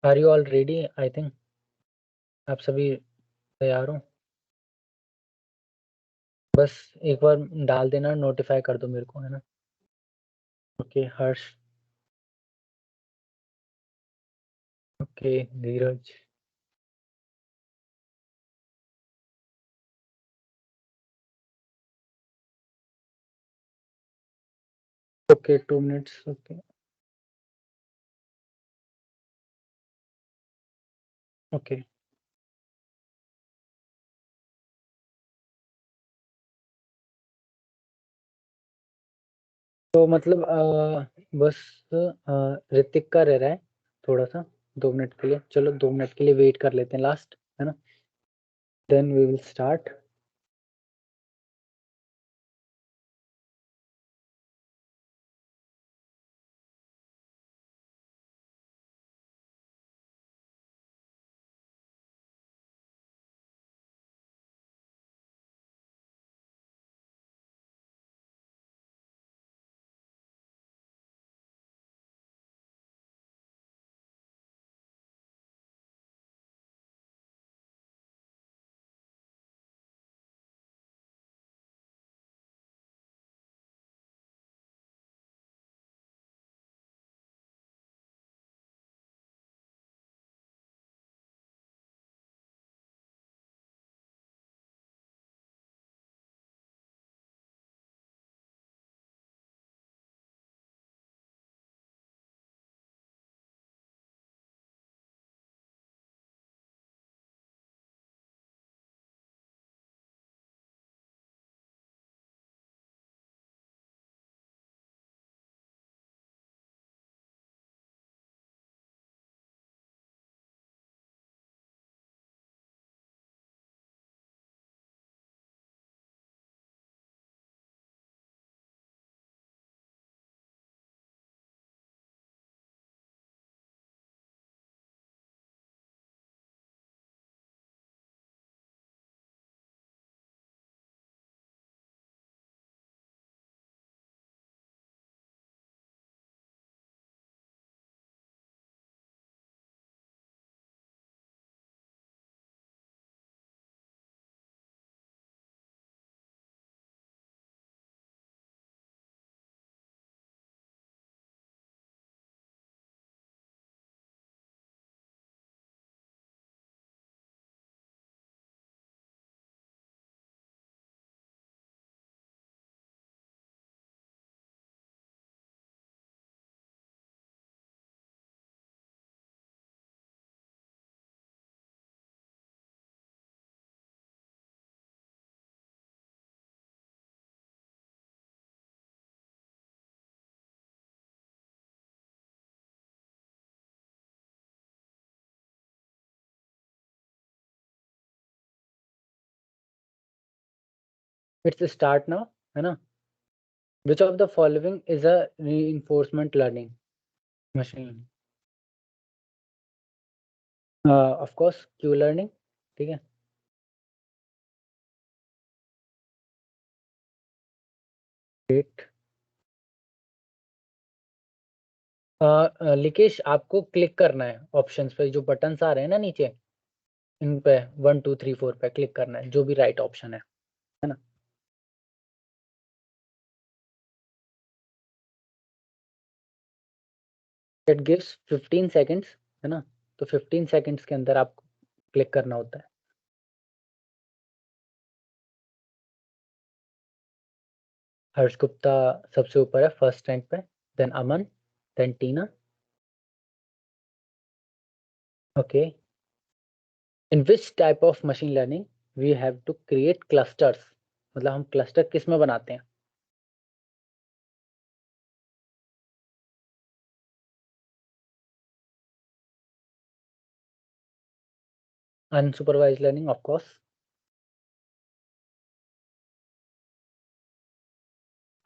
Are you all ready? I think आप सभी तैयार हो? बस एक बार डाल देना, नोटिफ़ाई कर दो मेरे को, है ना? ओके, हर्ष, ओके, धीरज, ओके, 2 मिनट्स, ओके, ओके। तो मतलब बस ऋतिक का रह रहा है थोड़ा-सा 2 मिनट के लिए। चलो 2 मिनट के लिए वेट कर लेते हैं लास्ट, है ना? Then we will start. It's start now, है ना? Which of the following is a reinforcement learning machine? Of course Q learning, ठीक है। ग्रेट। लिकेश, आपको क्लिक करना है ऑप्शंस पे, जो बटन्स आ रहे हैं ना नीचे, इन पे 1 2 3 4 पे क्लिक करना है, जो भी राइट ऑप्शन है ना? इट गिव्स 15 सेकंड्स, है ना? तो 15 सेकंड्स के अंदर आपको क्लिक करना होता है। हर्ष गुप्ता सबसे ऊपर है फर्स्ट रैंक पे, then Aman, then Tina. Okay. In which type of machine learning we have to create clusters? मतलब हम क्लस्टर किस में बनाते हैं? Unsupervised learning, of course.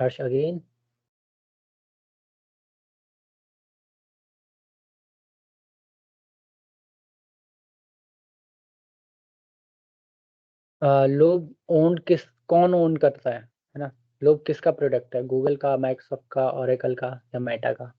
Harsh again. लोग ओन किस कौन ओन करता है ना? लोग किसका प्रोडक्ट है? गूगल का, माइक्रोसॉफ्ट का, ओरेकल का या मेटा का?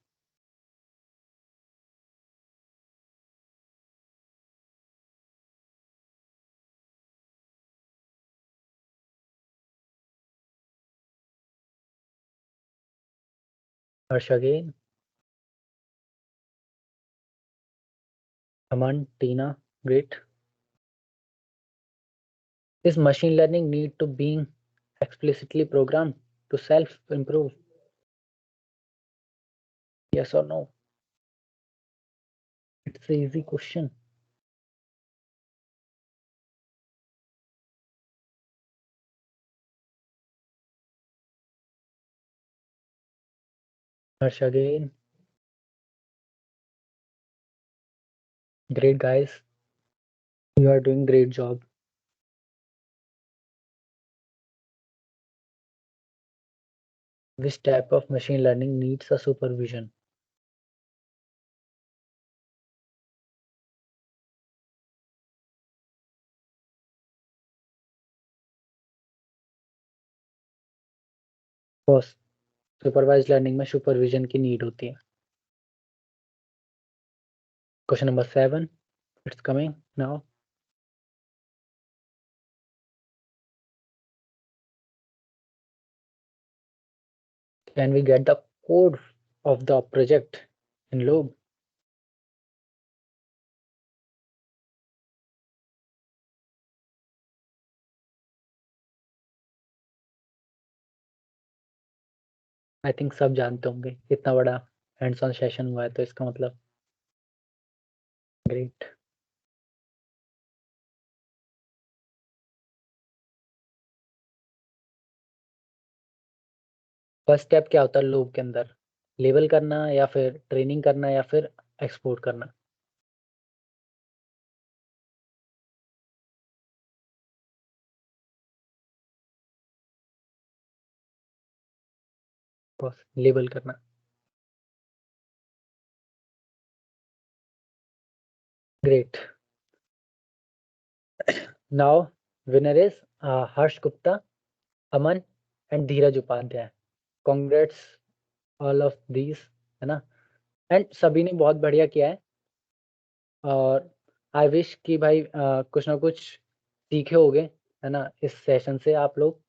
Harsh again. Aman, Tina, great. Is machine learning need to being explicitly programmed to self improve? Yes or no? It's an easy question. Harsh again. Great guys. You are doing great job. Which type of machine learning needs a supervision? Boss, supervised learning में supervision की need होती है। Question number 7, it's coming now. Can we get the code of the project in लोग? I think सब जानते होंगे, इतना बड़ा हैंड्स ऑन सेशन हुआ है तो इसका मतलब। ग्रेट। फर्स्ट स्टेप क्या होता है लोग के अंदर? लेबल करना या फिर ट्रेनिंग करना या फिर एक्सपोर्ट करना? बस लेबल करना। Great. Now winner is Harsh Gupta, Aman and Dheeraj Upadhyay. Congrats all of these, है ना? एंड सभी ने बहुत बढ़िया किया है। और आई विश कि भाई कुछ ना कुछ सीखे होगे, है ना, इस सेशन से आप लोग।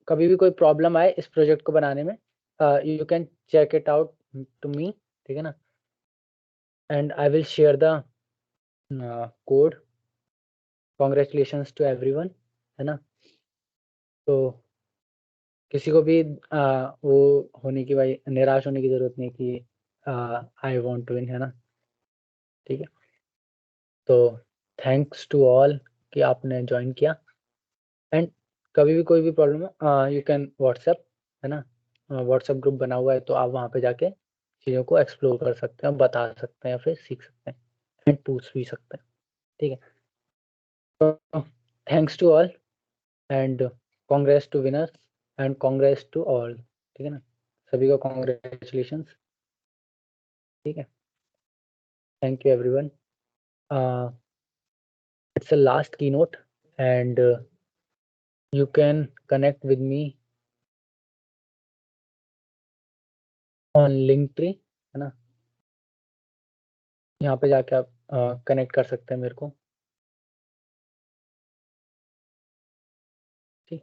कभी भी कोई प्रॉब्लम आए इस प्रोजेक्ट को बनाने में, you can check it out to me, ठीक है ना? And I will share the code. Congratulations to everyone, है ना? तो किसी को भी वो होने की, भाई निराश होने की जरूरत नहीं कि आई वांट टू विन, है ना? ठीक है। तो थैंक्स टू ऑल कि आपने ज्वाइन किया। एंड कभी भी कोई भी प्रॉब्लम है, यू कैन व्हाट्सएप, है ना? व्हाट्सएप ग्रुप बना हुआ है तो आप वहाँ पे जाके चीज़ों को एक्सप्लोर कर सकते हैं, बता सकते हैं या फिर सीख सकते हैं एंड पूछ भी सकते हैं। ठीक है। तो thanks to all and congrats to winners and congrats to all, ठीक है ना, सभी को कांग्रेचुलेशंस, ठीक है, thank you everyone. It's a last keynote and you can connect with me on Linktree, है ना, यहाँ पे जाके आप कनेक्ट कर सकते हैं मेरे को, ठीक।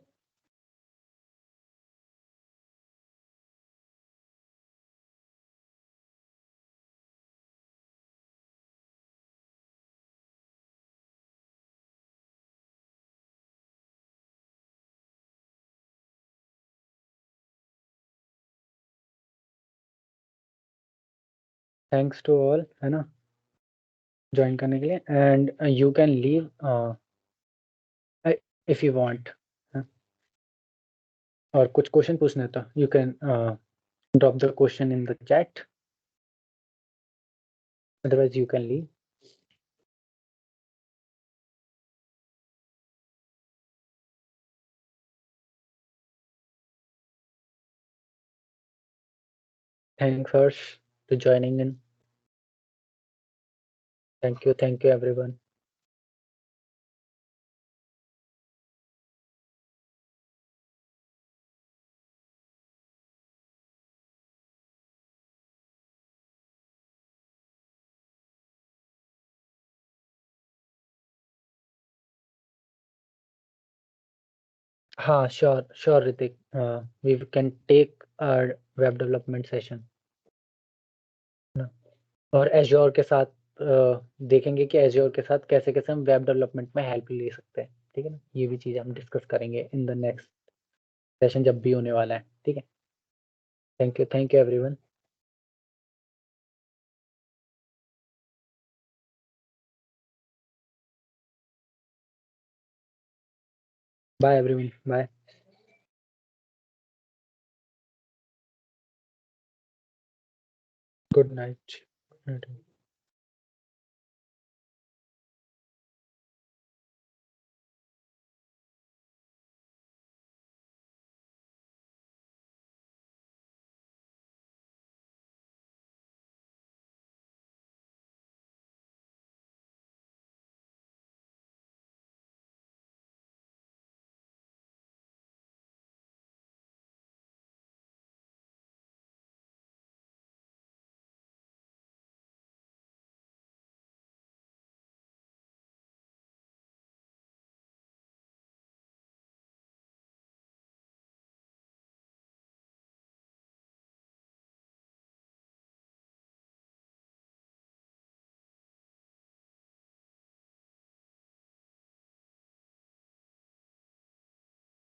थैंक्स टू ऑल, है ना, ज्वाइन करने के लिए, and you can leave if you want, और कुछ क्वेश्चन पूछना है तो you can drop the question in the chat, otherwise you can leave. Thanks Harsh to joining in, thank you everyone। हाँ, sure Hrithik, we can take web development session ना, और Azure के साथ देखेंगे कि एज़्योर के साथ कैसे-कैसे हम वेब डेवलपमेंट में हेल्प ले सकते हैं, ठीक है ना? ये भी चीज़ हम डिस्कस करेंगे इन द नेक्स्ट सेशन जब भी होने वाला है, ठीक है? Thank you everyone. Bye everyone, bye. Good night.